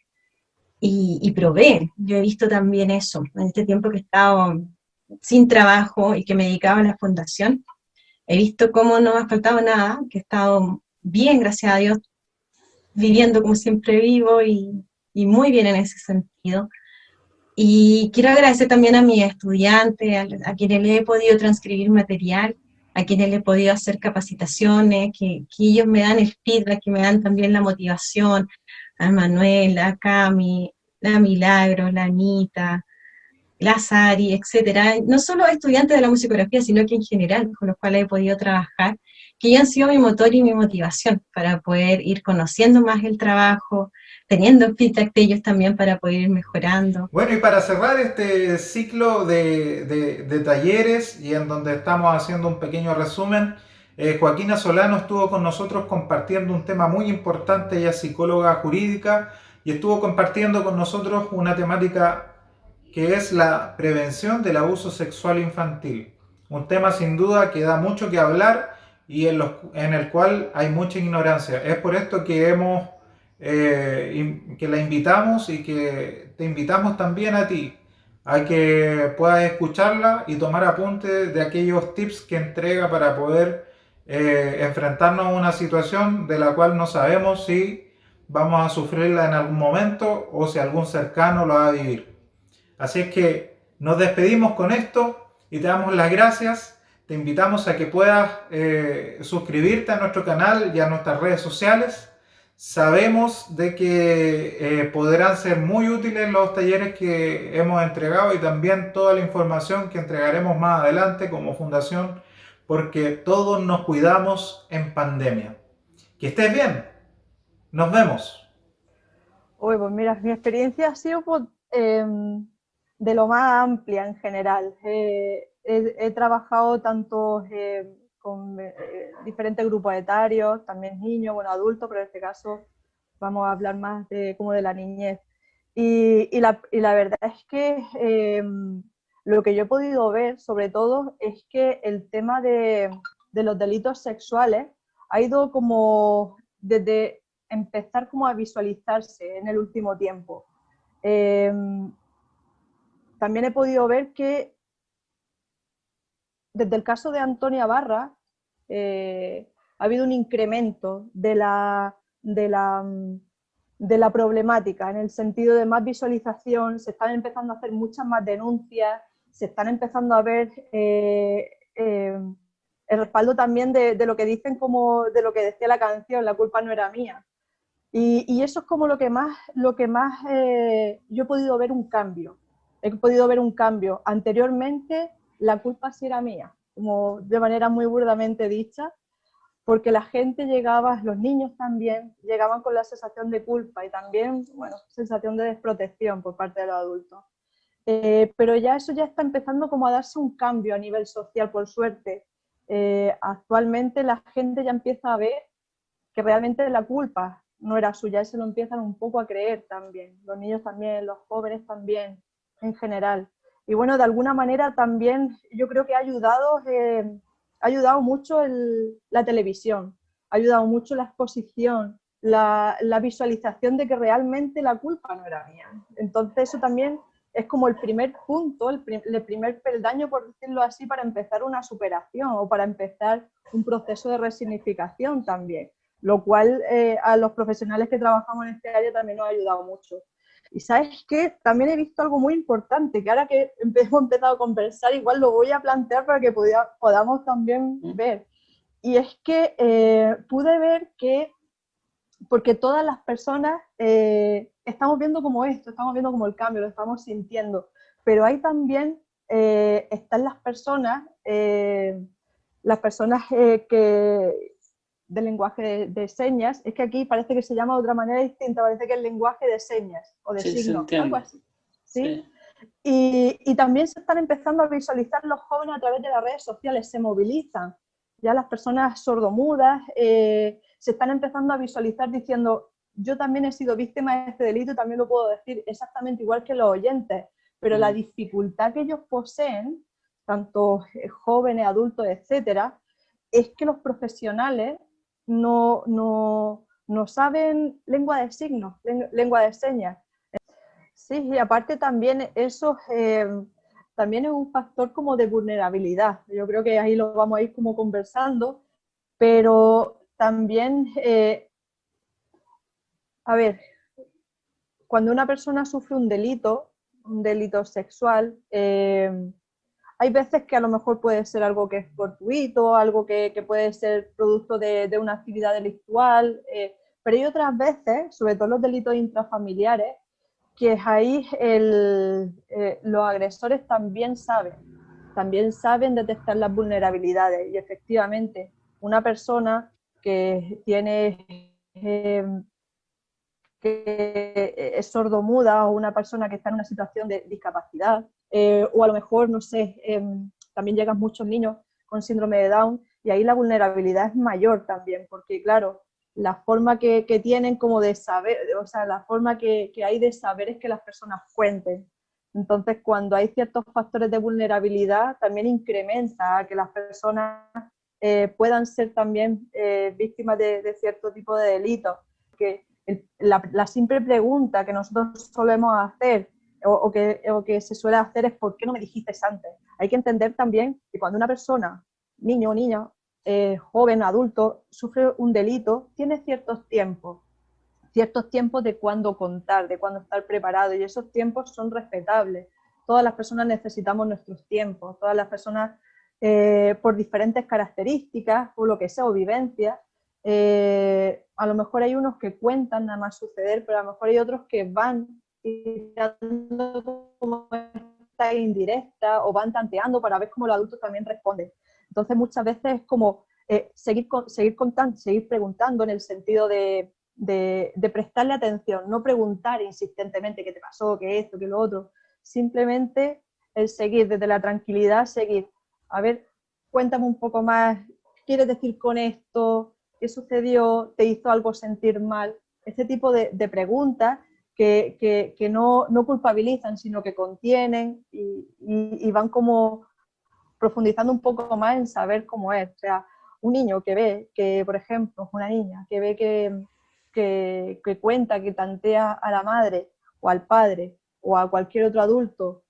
y provee. Yo he visto también eso, en este tiempo que he estado sin trabajo y que me dedicaba a la fundación, he visto cómo no me ha faltado nada, que he estado bien, gracias a Dios, viviendo como siempre vivo, y muy bien en ese sentido. Y quiero agradecer también a mis estudiantes, a quienes les he podido transcribir material, a quienes les he podido hacer capacitaciones, que ellos me dan el feedback, que me dan también la motivación, a Manuel, a Cami, la Milagro, la Anita, la Sari, etcétera, no solo estudiantes de la musicografía, sino que en general, con los cuales he podido trabajar, que ellos han sido mi motor y mi motivación para poder ir conociendo más el trabajo, teniendo feedback de ellos también para poder ir mejorando. Bueno, y para cerrar este ciclo de talleres, y en donde estamos haciendo un pequeño resumen, Joaquina Solano estuvo con nosotros compartiendo un tema muy importante. Ella es psicóloga jurídica y estuvo compartiendo con nosotros una temática que es la prevención del abuso sexual infantil. Un tema sin duda que da mucho que hablar y en el cual hay mucha ignorancia. Es por esto que que la invitamos, y que te invitamos también a ti a que puedas escucharla y tomar apunte de aquellos tips que entrega para poder enfrentarnos a una situación de la cual no sabemos si vamos a sufrirla en algún momento o si algún cercano lo va a vivir. Así es que nos despedimos con esto y te damos las gracias. Te invitamos a que puedas suscribirte a nuestro canal y a nuestras redes sociales. Sabemos de que podrán ser muy útiles los talleres que hemos entregado y también toda la información que entregaremos más adelante como fundación, porque todos nos cuidamos en pandemia. Que estés bien. Nos vemos. Uy, pues mira, mi experiencia ha sido pues, de lo más amplia en general. He trabajado tanto con diferentes grupos etarios, también niños, bueno, adultos, pero en este caso vamos a hablar más como de la niñez. Y la verdad es que lo que yo he podido ver, sobre todo, es que el tema de los delitos sexuales ha ido como desde empezar como a visualizarse en el último tiempo. También he podido ver que desde el caso de Antonia Barra ha habido un incremento de la problemática, en el sentido de más visualización, se están empezando a hacer muchas más denuncias, se están empezando a ver el respaldo también de lo que dicen, como de lo que decía la canción, la culpa no era mía. Y eso es como lo que más yo he podido ver un cambio. He podido ver un cambio. Anteriormente la culpa sí era mía, como de manera muy burdamente dicha, porque la gente llegaba, los niños también, llegaban con la sensación de culpa y también, bueno, sensación de desprotección por parte de los adultos. Pero ya eso ya está empezando como a darse un cambio a nivel social, por suerte. Actualmente la gente ya empieza a ver que realmente la culpa no era suya, y se lo empiezan un poco a creer también, los niños también, los jóvenes también, en general. Y bueno, de alguna manera también yo creo que ha ayudado mucho la televisión, ha ayudado mucho la exposición, la visualización de que realmente la culpa no era mía. Entonces eso también es como el primer punto, el primer peldaño, por decirlo así, para empezar una superación o para empezar un proceso de resignificación también, lo cual a los profesionales que trabajamos en este área también nos ha ayudado mucho. Y ¿sabes qué? También he visto algo muy importante, que ahora que hemos empezado a conversar, igual lo voy a plantear para que podamos también ver. Y es que pude ver que, porque todas las personas estamos viendo como esto, estamos viendo como el cambio, lo estamos sintiendo, pero hay también, están las personas que del lenguaje de señas, es que aquí parece que se llama de otra manera distinta, parece que es el lenguaje de señas o de signos, algo así. ¿Sí? Y también se están empezando a visualizar los jóvenes a través de las redes sociales, se movilizan. Ya las personas sordomudas se están empezando a visualizar diciendo, yo también he sido víctima de este delito, también lo puedo decir exactamente igual que los oyentes, pero la dificultad que ellos poseen, tanto jóvenes, adultos, etcétera, es que los profesionales no saben lengua de signos, lengua de señas. Sí, y aparte también eso también es un factor como de vulnerabilidad. Yo creo que ahí lo vamos a ir como conversando, pero también, a ver, cuando una persona sufre un delito sexual, hay veces que a lo mejor puede ser algo que es fortuito, algo que puede ser producto de una actividad delictual, pero hay otras veces, sobre todo los delitos intrafamiliares, que ahí los agresores también saben detectar las vulnerabilidades, y efectivamente una persona que es sordomuda o una persona que está en una situación de discapacidad, o a lo mejor, no sé, también llegan muchos niños con síndrome de Down, y ahí la vulnerabilidad es mayor también, porque claro, la forma que tienen como de saber, o sea, la forma que hay de saber es que las personas cuenten. Entonces, cuando hay ciertos factores de vulnerabilidad, también incrementa que las personas puedan ser también víctimas de cierto tipo de delitos. Que la simple pregunta que nosotros solemos hacer o que se suele hacer es ¿por qué no me dijiste antes? Hay que entender también que cuando una persona, niño o niña, joven, adulto, sufre un delito, tiene ciertos tiempos de cuándo contar, de cuándo estar preparado, y esos tiempos son respetables. Todas las personas necesitamos nuestros tiempos, todas las personas, por diferentes características, o lo que sea, o vivencias, a lo mejor hay unos que cuentan nada más suceder, pero a lo mejor hay otros que van tirando como esta indirecta, o van tanteando para ver cómo los adultos también responden. Entonces muchas veces es como seguir contando, seguir preguntando, en el sentido de prestarle atención, no preguntar insistentemente qué te pasó, qué esto, qué lo otro, simplemente el seguir desde la tranquilidad, seguir, a ver, cuéntame un poco más, ¿qué quieres decir con esto? ¿Qué sucedió? ¿Te hizo algo sentir mal? Este tipo de preguntas que no culpabilizan, sino que contienen y van como profundizando un poco más en saber cómo es. O sea, un niño que ve que, por ejemplo, una niña que ve que cuenta, que tantea a la madre o al padre o a cualquier otro adulto,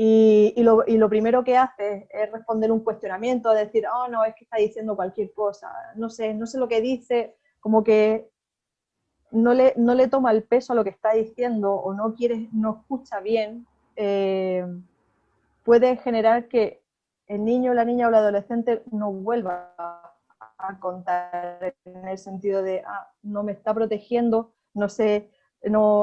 y lo primero que hace es responder un cuestionamiento, decir, oh, no, es que está diciendo cualquier cosa, no sé lo que dice, como que no le toma el peso a lo que está diciendo, o no escucha bien, puede generar que el niño, la niña o el adolescente no vuelva a contar, en el sentido de, no me está protegiendo, no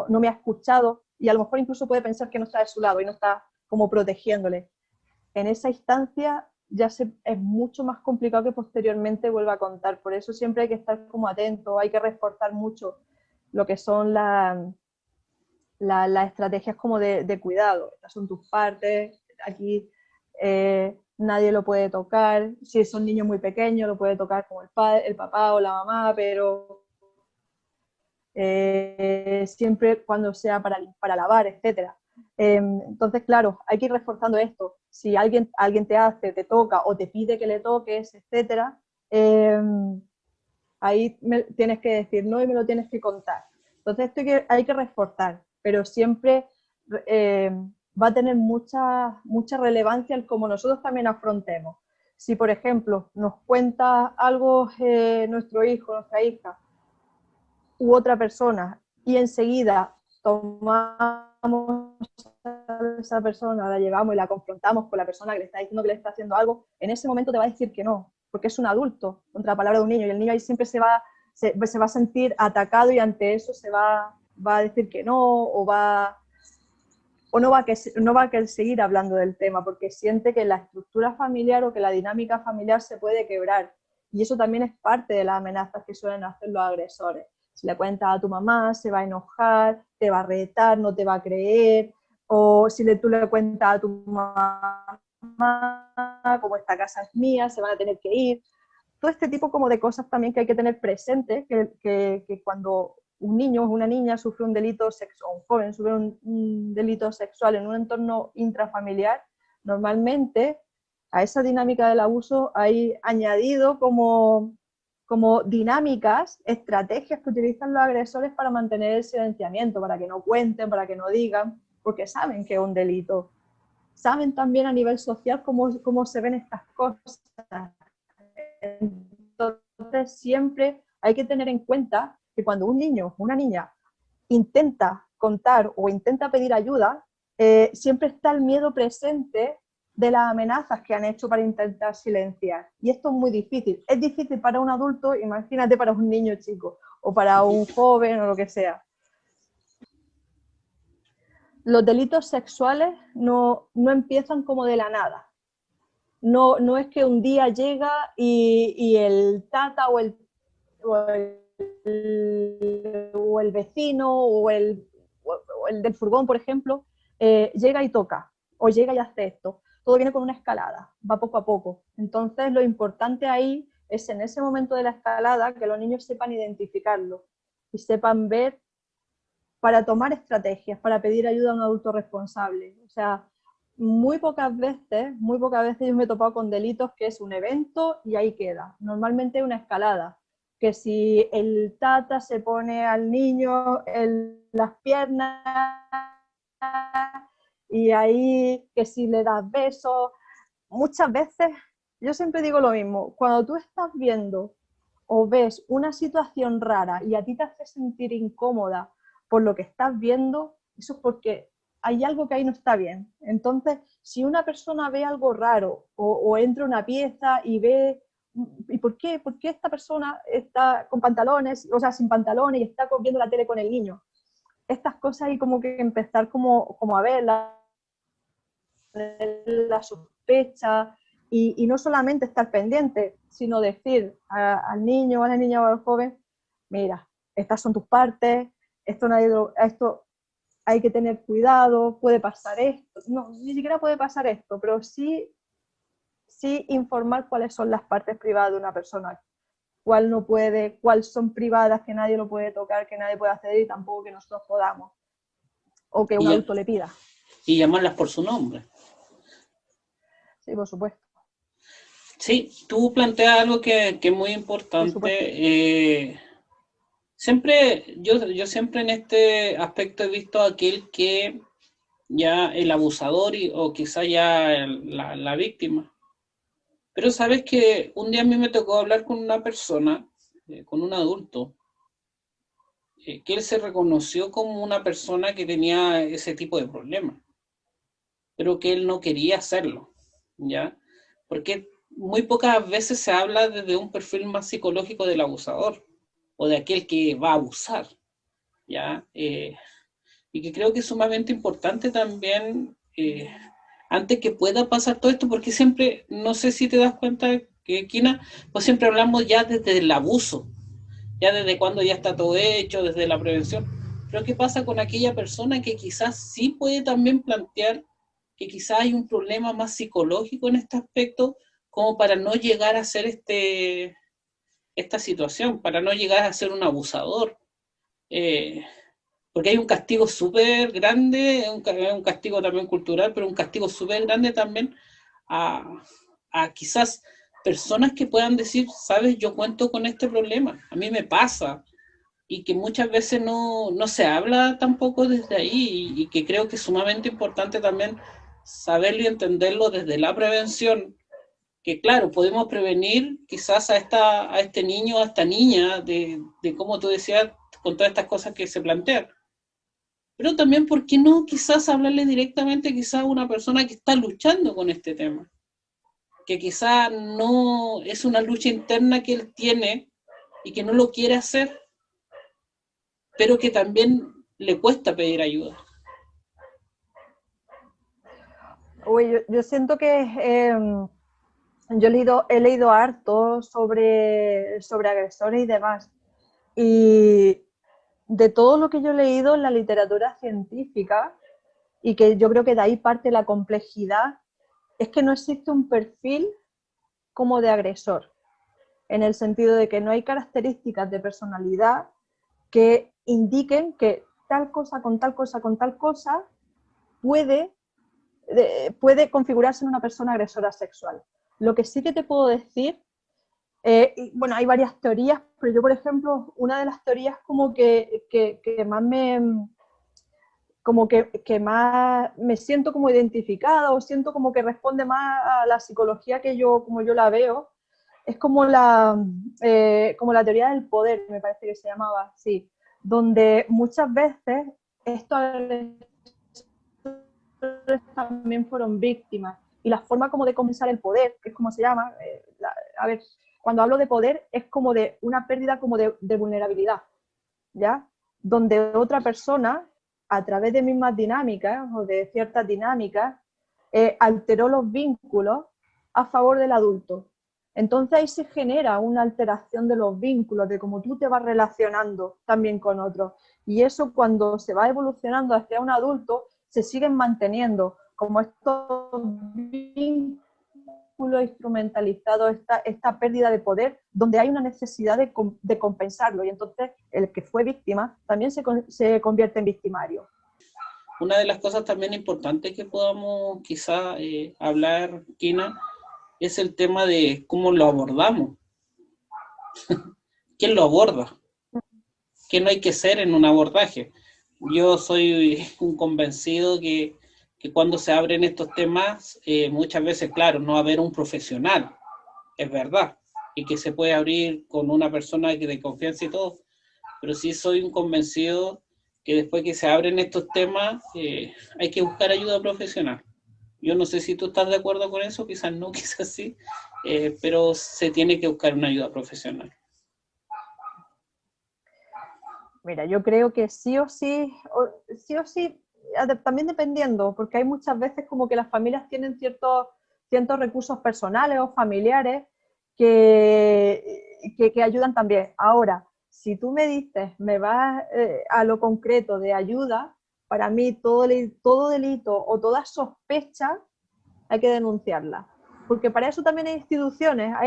me ha escuchado, y a lo mejor incluso puede pensar que no está de su lado y no está como protegiéndole. En esa instancia es mucho más complicado que posteriormente vuelva a contar. Por eso siempre hay que estar como atento, hay que reforzar mucho lo que son las estrategias como de cuidado. Estas son tus partes, aquí nadie lo puede tocar, si son niños muy pequeños lo puede tocar como el papá o la mamá, pero siempre cuando sea para lavar, etc. Entonces, claro, hay que ir reforzando esto. Si alguien te toca o te pide que le toques, etc., ahí tienes que decir no y me lo tienes que contar. Entonces esto hay que reforzar, pero siempre va a tener mucha relevancia el cómo nosotros también afrontemos. Si, por ejemplo, nos cuenta algo nuestro hijo, nuestra hija u otra persona, y enseguida tomamos a esa persona, la llevamos y la confrontamos con la persona que le está diciendo que le está haciendo algo, en ese momento te va a decir que no, porque es un adulto contra la palabra de un niño, y el niño ahí siempre se va a sentir atacado, y ante eso se va a decir que no, o no va a querer seguir hablando del tema, porque siente que la estructura familiar o que la dinámica familiar se puede quebrar, y eso también es parte de las amenazas que suelen hacer los agresores. Si le cuentas a tu mamá, se va a enojar, te va a retar, no te va a creer, o si tú le cuentas a tu mamá, como esta casa es mía, se van a tener que ir. Todo este tipo como de cosas también que hay que tener presente, que cuando un niño o una niña sufre un delito sexual, un joven sufre un delito sexual en un entorno intrafamiliar, normalmente a esa dinámica del abuso hay añadido como dinámicas, estrategias que utilizan los agresores para mantener el silenciamiento, para que no cuenten, para que no digan, porque saben que es un delito. Saben también a nivel social cómo se ven estas cosas. Entonces siempre hay que tener en cuenta que cuando un niño o una niña intenta contar o intenta pedir ayuda, siempre está el miedo presente de las amenazas que han hecho para intentar silenciar. Y esto es muy difícil. Es difícil para un adulto, imagínate para un niño chico, o para un joven, o lo que sea. Los delitos sexuales no empiezan como de la nada. No es que un día llega y el tata o el vecino o el del furgón, por ejemplo, llega y toca, o llega y hace esto. Todo viene con una escalada, va poco a poco. Entonces lo importante ahí es, en ese momento de la escalada, que los niños sepan identificarlo y sepan ver para tomar estrategias, para pedir ayuda a un adulto responsable. O sea, muy pocas veces yo me he topado con delitos que es un evento y ahí queda. Normalmente una escalada, que si el tata se pone al niño en las piernas y ahí que si le das besos, muchas veces yo siempre digo lo mismo, cuando tú estás viendo o ves una situación rara y a ti te hace sentir incómoda por lo que estás viendo, eso es porque hay algo que ahí no está bien. Entonces, si una persona ve algo raro o entra a una pieza y ve, ¿y por qué esta persona está con pantalones, o sea, sin pantalones y está viendo la tele con el niño? Estas cosas hay como que empezar como a ver la sospecha y no solamente estar pendiente, sino decir al niño, a la niña o al joven, mira, estas son tus partes, esto hay que tener cuidado, puede pasar esto, no, ni siquiera puede pasar esto, pero sí informar cuáles son las partes privadas de una persona, cuál no puede, cuáles son privadas, que nadie lo puede tocar, que nadie puede acceder y tampoco que nosotros podamos, o que un adulto le pida. Y llamarlas por su nombre. Sí, por supuesto. Sí, tú planteas algo que es muy importante. Siempre, yo siempre en este aspecto he visto a aquel que ya el abusador o quizá ya la víctima. Pero sabes que un día a mí me tocó hablar con una persona, con un adulto, que él se reconoció como una persona que tenía ese tipo de problemas, pero que él no quería hacerlo, ¿ya? Porque muy pocas veces se habla desde un perfil más psicológico del abusador o de aquel que va a abusar, ¿ya? Y que creo que es sumamente importante también, antes que pueda pasar todo esto, porque siempre, no sé si te das cuenta que, Kina, pues siempre hablamos ya desde el abuso, ya desde cuando ya está todo hecho, desde la prevención. Pero ¿qué pasa con aquella persona que quizás sí puede también plantear que quizás hay un problema más psicológico en este aspecto, como para no llegar a ser esta situación, para no llegar a ser un abusador? Porque hay un castigo súper grande, un castigo también cultural, pero un castigo súper grande también a quizás personas que puedan decir, sabes, yo cuento con este problema, a mí me pasa, y que muchas veces no se habla tampoco desde ahí, y que creo que es sumamente importante también saberlo y entenderlo desde la prevención, que claro, podemos prevenir quizás a este niño, a esta niña, de como tú decías, con todas estas cosas que se plantean. Pero también, ¿por qué no quizás hablarle directamente quizás a una persona que está luchando con este tema? Que quizás no es una lucha interna que él tiene y que no lo quiere hacer, pero que también le cuesta pedir ayuda. Uy, yo siento que yo he leído harto sobre agresores y demás. Y de todo lo que yo he leído en la literatura científica, y que yo creo que de ahí parte la complejidad, es que no existe un perfil como de agresor, en el sentido de que no hay características de personalidad que indiquen que tal cosa con tal cosa con tal cosa puede configurarse en una persona agresora sexual. Lo que sí que te puedo decir, bueno, hay varias teorías, pero yo, por ejemplo, una de las teorías como que más más me siento como identificada, o siento como que responde más a la psicología como yo la veo, es como la teoría del poder, me parece que se llamaba así, donde muchas veces estos también fueron víctimas, y la forma como de compensar el poder, que es como se llama, a ver, cuando hablo de poder es como de una pérdida como de vulnerabilidad, ¿ya? Donde otra persona, a través de mismas dinámicas o de ciertas dinámicas, alteró los vínculos a favor del adulto. Entonces ahí se genera una alteración de los vínculos, de cómo tú te vas relacionando también con otros. Y eso, cuando se va evolucionando hacia un adulto, se siguen manteniendo como estos vínculos instrumentalizados, esta pérdida de poder, donde hay una necesidad de compensarlo, y entonces el que fue víctima también se convierte en victimario. Una de las cosas también importantes que podamos quizá hablar, Kina, es el tema de cómo lo abordamos. ¿Quién lo aborda? ¿Qué no hay que ser en un abordaje? Yo soy un convencido que cuando se abren estos temas, muchas veces, claro, no va a haber un profesional, es verdad, y que se puede abrir con una persona de confianza y todo, pero sí soy un convencido que después que se abren estos temas, hay que buscar ayuda profesional. Yo no sé si tú estás de acuerdo con eso, quizás no, quizás sí, pero se tiene que buscar una ayuda profesional. Mira, yo creo que sí o sí, también dependiendo, porque hay muchas veces como que las familias tienen ciertos recursos personales o familiares que ayudan también. Ahora, si tú me dices, me vas a lo concreto de ayuda, para mí todo delito o toda sospecha hay que denunciarla. Porque para eso también hay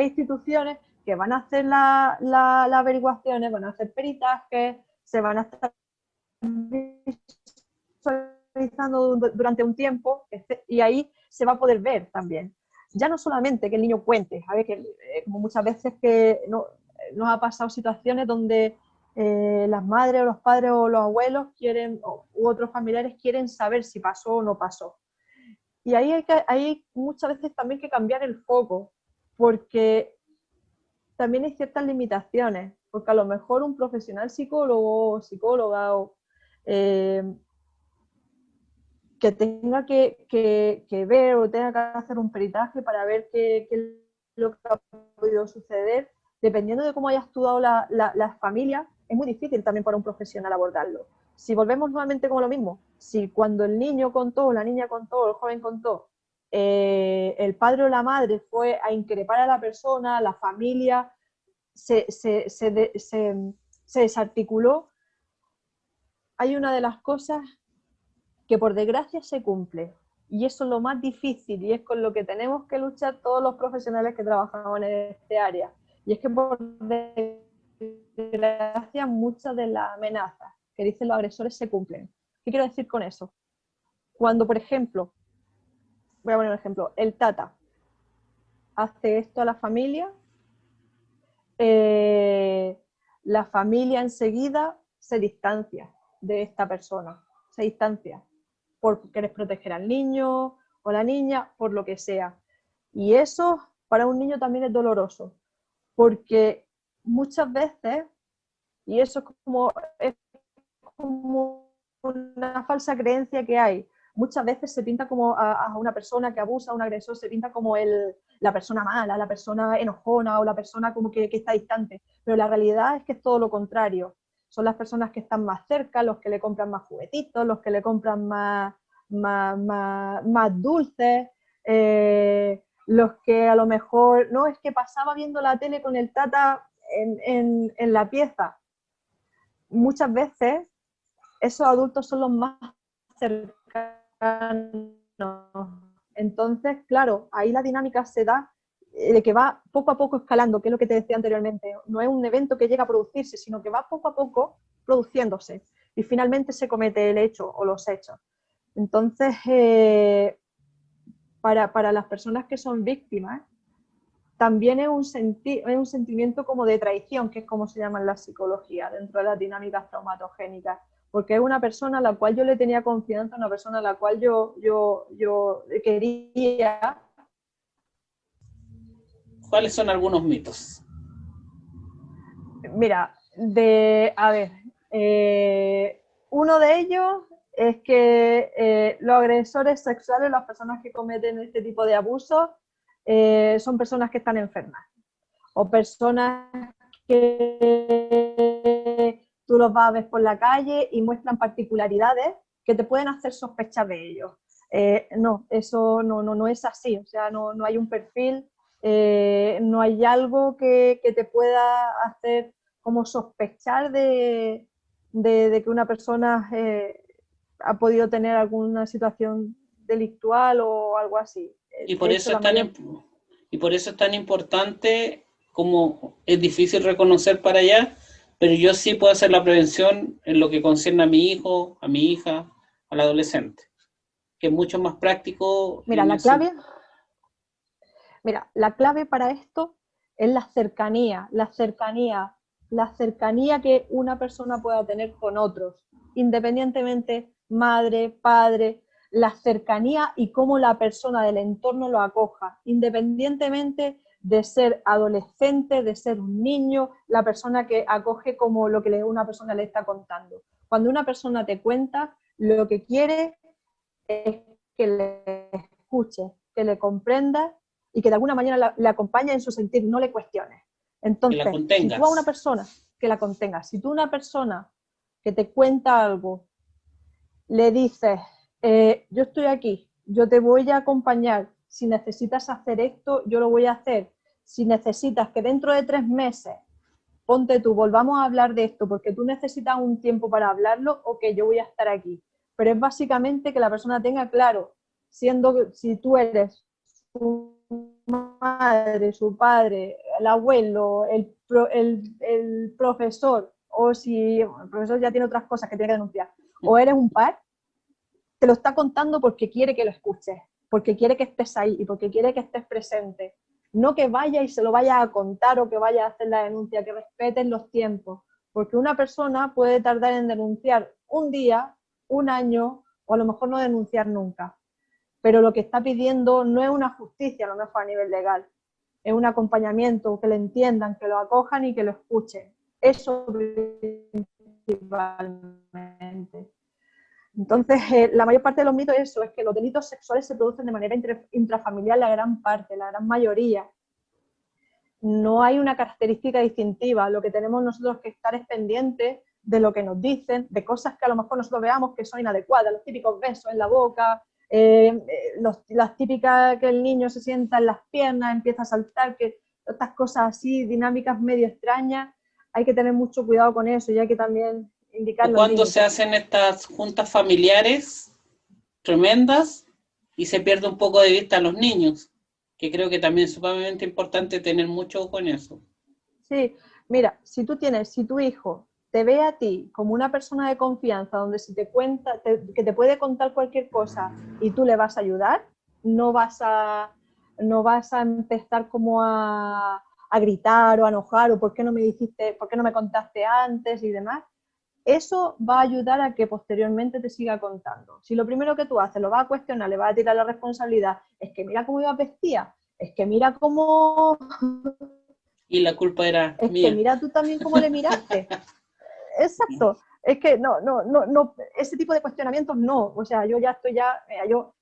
instituciones que van a hacer las averiguaciones, van a hacer peritajes, se van a estar visualizando durante un tiempo y ahí se va a poder ver también. Ya no solamente que el niño cuente, a ver, que, como muchas veces que nos ha pasado situaciones donde las madres o los padres o los abuelos u otros familiares quieren saber si pasó o no pasó. Y ahí hay muchas veces también que cambiar el foco, porque también hay ciertas limitaciones, porque a lo mejor un profesional psicólogo o psicóloga que tenga que ver o tenga que hacer un peritaje para ver qué es lo que ha podido suceder, dependiendo de cómo haya actuado la familia, es muy difícil también para un profesional abordarlo. Si volvemos nuevamente como lo mismo, si cuando el niño contó, la niña contó, el joven contó, el padre o la madre fue a increpar a la persona, la familia se desarticuló, hay una de las cosas que por desgracia se cumple, y eso es lo más difícil y es con lo que tenemos que luchar todos los profesionales que trabajamos en este área, y es que por desgracia muchas de las amenazas que dicen los agresores se cumplen. ¿Qué quiero decir con eso? Cuando, por ejemplo, voy a poner un ejemplo, el tata hace esto a la familia, la familia enseguida se distancia de esta persona, se distancia por querer proteger al niño o la niña, por lo que sea. Y eso para un niño también es doloroso, porque muchas veces, y eso es como una falsa creencia que hay, muchas veces se pinta como a una persona que abusa, a un agresor, se pinta como la persona mala, la persona enojona o la persona como que está distante, pero la realidad es que es todo lo contrario. Son las personas que están más cerca, los que le compran más juguetitos, los que le compran más dulces, los que a lo mejor, no, es que pasaba viendo la tele con el tata en la pieza. Muchas veces esos adultos son los más cercanos. Entonces, claro, ahí la dinámica se da de que va poco a poco escalando, que es lo que te decía anteriormente. No es un evento que llega a producirse, sino que va poco a poco produciéndose y finalmente se comete el hecho o los hechos. Entonces, para las personas que son víctimas, también es un sentimiento como de traición, que es como se llama en la psicología, dentro de las dinámicas traumatogénicas, porque es una persona a la cual yo le tenía confianza, una persona a la cual yo quería. ¿Cuáles son algunos mitos? Mira, uno de ellos es que los agresores sexuales, las personas que cometen este tipo de abusos, son personas que están enfermas o personas que tú los vas a ver por la calle y muestran particularidades que te pueden hacer sospechar de ellos. No, eso no es así, o sea, no hay un perfil, no hay algo que te pueda hacer como sospechar de que una persona ha podido tener alguna situación delictual o algo así. Y por eso es tan importante, como es difícil reconocer para allá, pero yo sí puedo hacer la prevención en lo que concierne a mi hijo, a mi hija, al adolescente, que es mucho más práctico. Mira, la clave para esto es la cercanía que una persona pueda tener con otros, independientemente madre, padre, la cercanía y cómo la persona del entorno lo acoja, independientemente de ser adolescente, de ser un niño, la persona que acoge como lo que una persona le está contando. Cuando una persona te cuenta, lo que quiere es que le escuche, que le comprenda y que de alguna manera le acompañe en su sentir, no le cuestiones. Entonces, si tú a una persona, que la contengas, si tú a una persona que te cuenta algo, le dices, yo estoy aquí, yo te voy a acompañar, si necesitas hacer esto, yo lo voy a hacer, si necesitas que dentro de 3 meses, ponte tú, volvamos a hablar de esto, porque tú necesitas un tiempo para hablarlo, o que yo voy a estar aquí. Pero es básicamente que la persona tenga claro, si tú eres su madre, su padre, el abuelo, el profesor, o si el profesor ya tiene otras cosas que tiene que denunciar, o eres un par, te lo está contando porque quiere que lo escuches, porque quiere que estés ahí y porque quiere que estés presente. No que vaya y se lo vaya a contar o que vaya a hacer la denuncia, que respeten los tiempos, porque una persona puede tardar en denunciar un día, un año, o a lo mejor no denunciar nunca. Pero lo que está pidiendo no es una justicia, a lo mejor a nivel legal, es un acompañamiento, que le entiendan, que lo acojan y que lo escuchen. Eso principalmente. Entonces, la mayor parte de los mitos es eso, es que los delitos sexuales se producen de manera intrafamiliar, la gran parte, la gran mayoría. No hay una característica distintiva, lo que tenemos nosotros que estar es pendientes de lo que nos dicen, de cosas que a lo mejor nosotros veamos que son inadecuadas, los típicos besos en la boca, las típicas que el niño se sienta en las piernas, empieza a saltar, que estas cosas así, dinámicas medio extrañas, hay que tener mucho cuidado con eso y hay que también indicar los Cuando límites. se hacen estas juntas familiares tremendas y se pierde un poco de vista a los niños, que creo que también es sumamente importante tener mucho ojo en eso. Sí, mira, si tu hijo te ve a ti como una persona de confianza, donde si te cuenta, que te puede contar cualquier cosa y tú le vas a ayudar, no vas a empezar como a gritar o a enojar, o por qué no me contaste antes y demás. Eso va a ayudar a que posteriormente te siga contando. Si lo primero que tú haces lo vas a cuestionar, le vas a tirar la responsabilidad, es que mira cómo iba vestida, es que mira cómo... Y la culpa era Es mía. que mira tú también cómo le miraste. Exacto. Es que no, ese tipo de cuestionamientos no. O sea, yo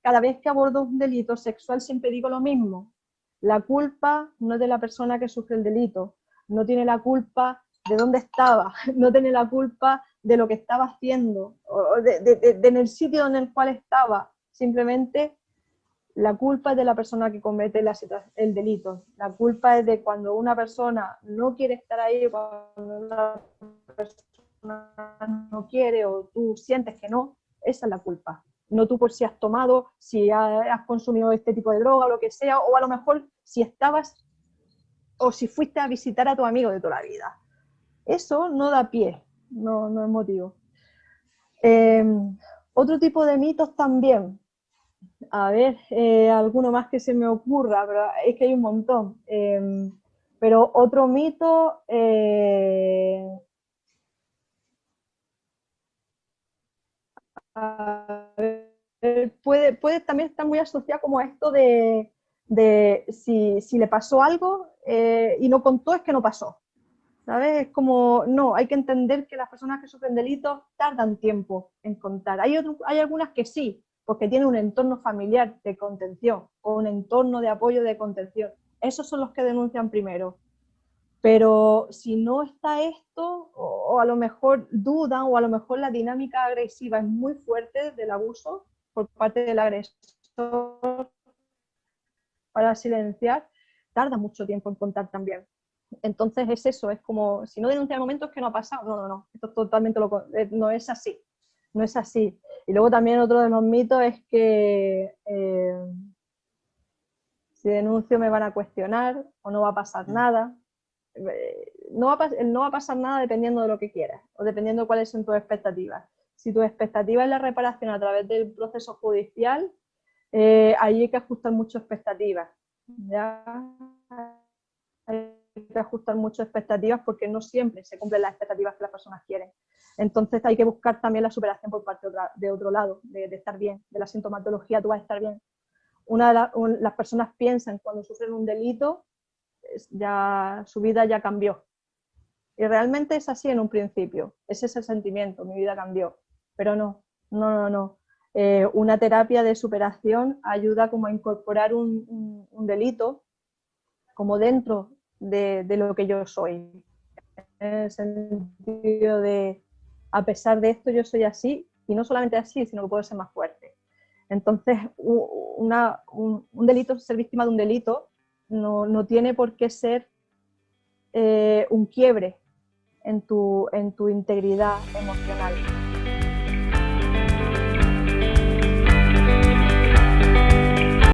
cada vez que abordo un delito sexual siempre digo lo mismo. La culpa no es de la persona que sufre el delito, no tiene la culpa de dónde estaba, no tiene la culpa de lo que estaba haciendo, o en el sitio en el cual estaba. Simplemente la culpa es de la persona que comete el delito. La culpa es de cuando una persona no quiere estar ahí, cuando una persona no quiere o tú sientes que no, esa es la culpa. No tú por si has tomado, si has consumido este tipo de droga o lo que sea, o a lo mejor si estabas o si fuiste a visitar a tu amigo de toda la vida. Eso no da pie, no es motivo. Otro tipo de mitos también. A ver, alguno más que se me ocurra, pero es que hay un montón. Pero otro mito, a ver, puede también estar muy asociado como a esto de si le pasó algo y no contó, es que no pasó. ¿Sabes? Es como, no, hay que entender que las personas que sufren delitos tardan tiempo en contar. Hay algunas que sí, porque tienen un entorno familiar de contención o un entorno de apoyo de contención. Esos son los que denuncian primero. Pero si no está esto, o a lo mejor dudan, o a lo mejor la dinámica agresiva es muy fuerte del abuso por parte del agresor para silenciar, tarda mucho tiempo en contar también. Entonces es eso, es como, si no denuncia el momento es que no ha pasado. No, esto es totalmente no es así, no es así. Y luego también otro de los mitos es que si denuncio me van a cuestionar o no va a pasar nada. No va a pasar nada dependiendo de lo que quieras o dependiendo de cuáles son tus expectativas. Si tu expectativa es la reparación a través del proceso judicial, ahí hay que ajustar mucho expectativas. ¿Ya? Hay que ajustar mucho expectativas porque no siempre se cumplen las expectativas que las personas quieren. Entonces hay que buscar también la superación por parte de otro lado, de estar bien, de la sintomatología, tú vas a estar bien. Las personas piensan cuando sufren un delito su vida ya cambió. Y realmente es así en un principio, ese es el sentimiento, mi vida cambió, pero no. Una terapia de superación ayuda como a incorporar un delito como dentro de lo que yo soy, en el sentido de, a pesar de esto yo soy así, y no solamente así, sino que puedo ser más fuerte. Entonces, un delito, ser víctima de un delito, no tiene por qué ser un quiebre en tu integridad emocional.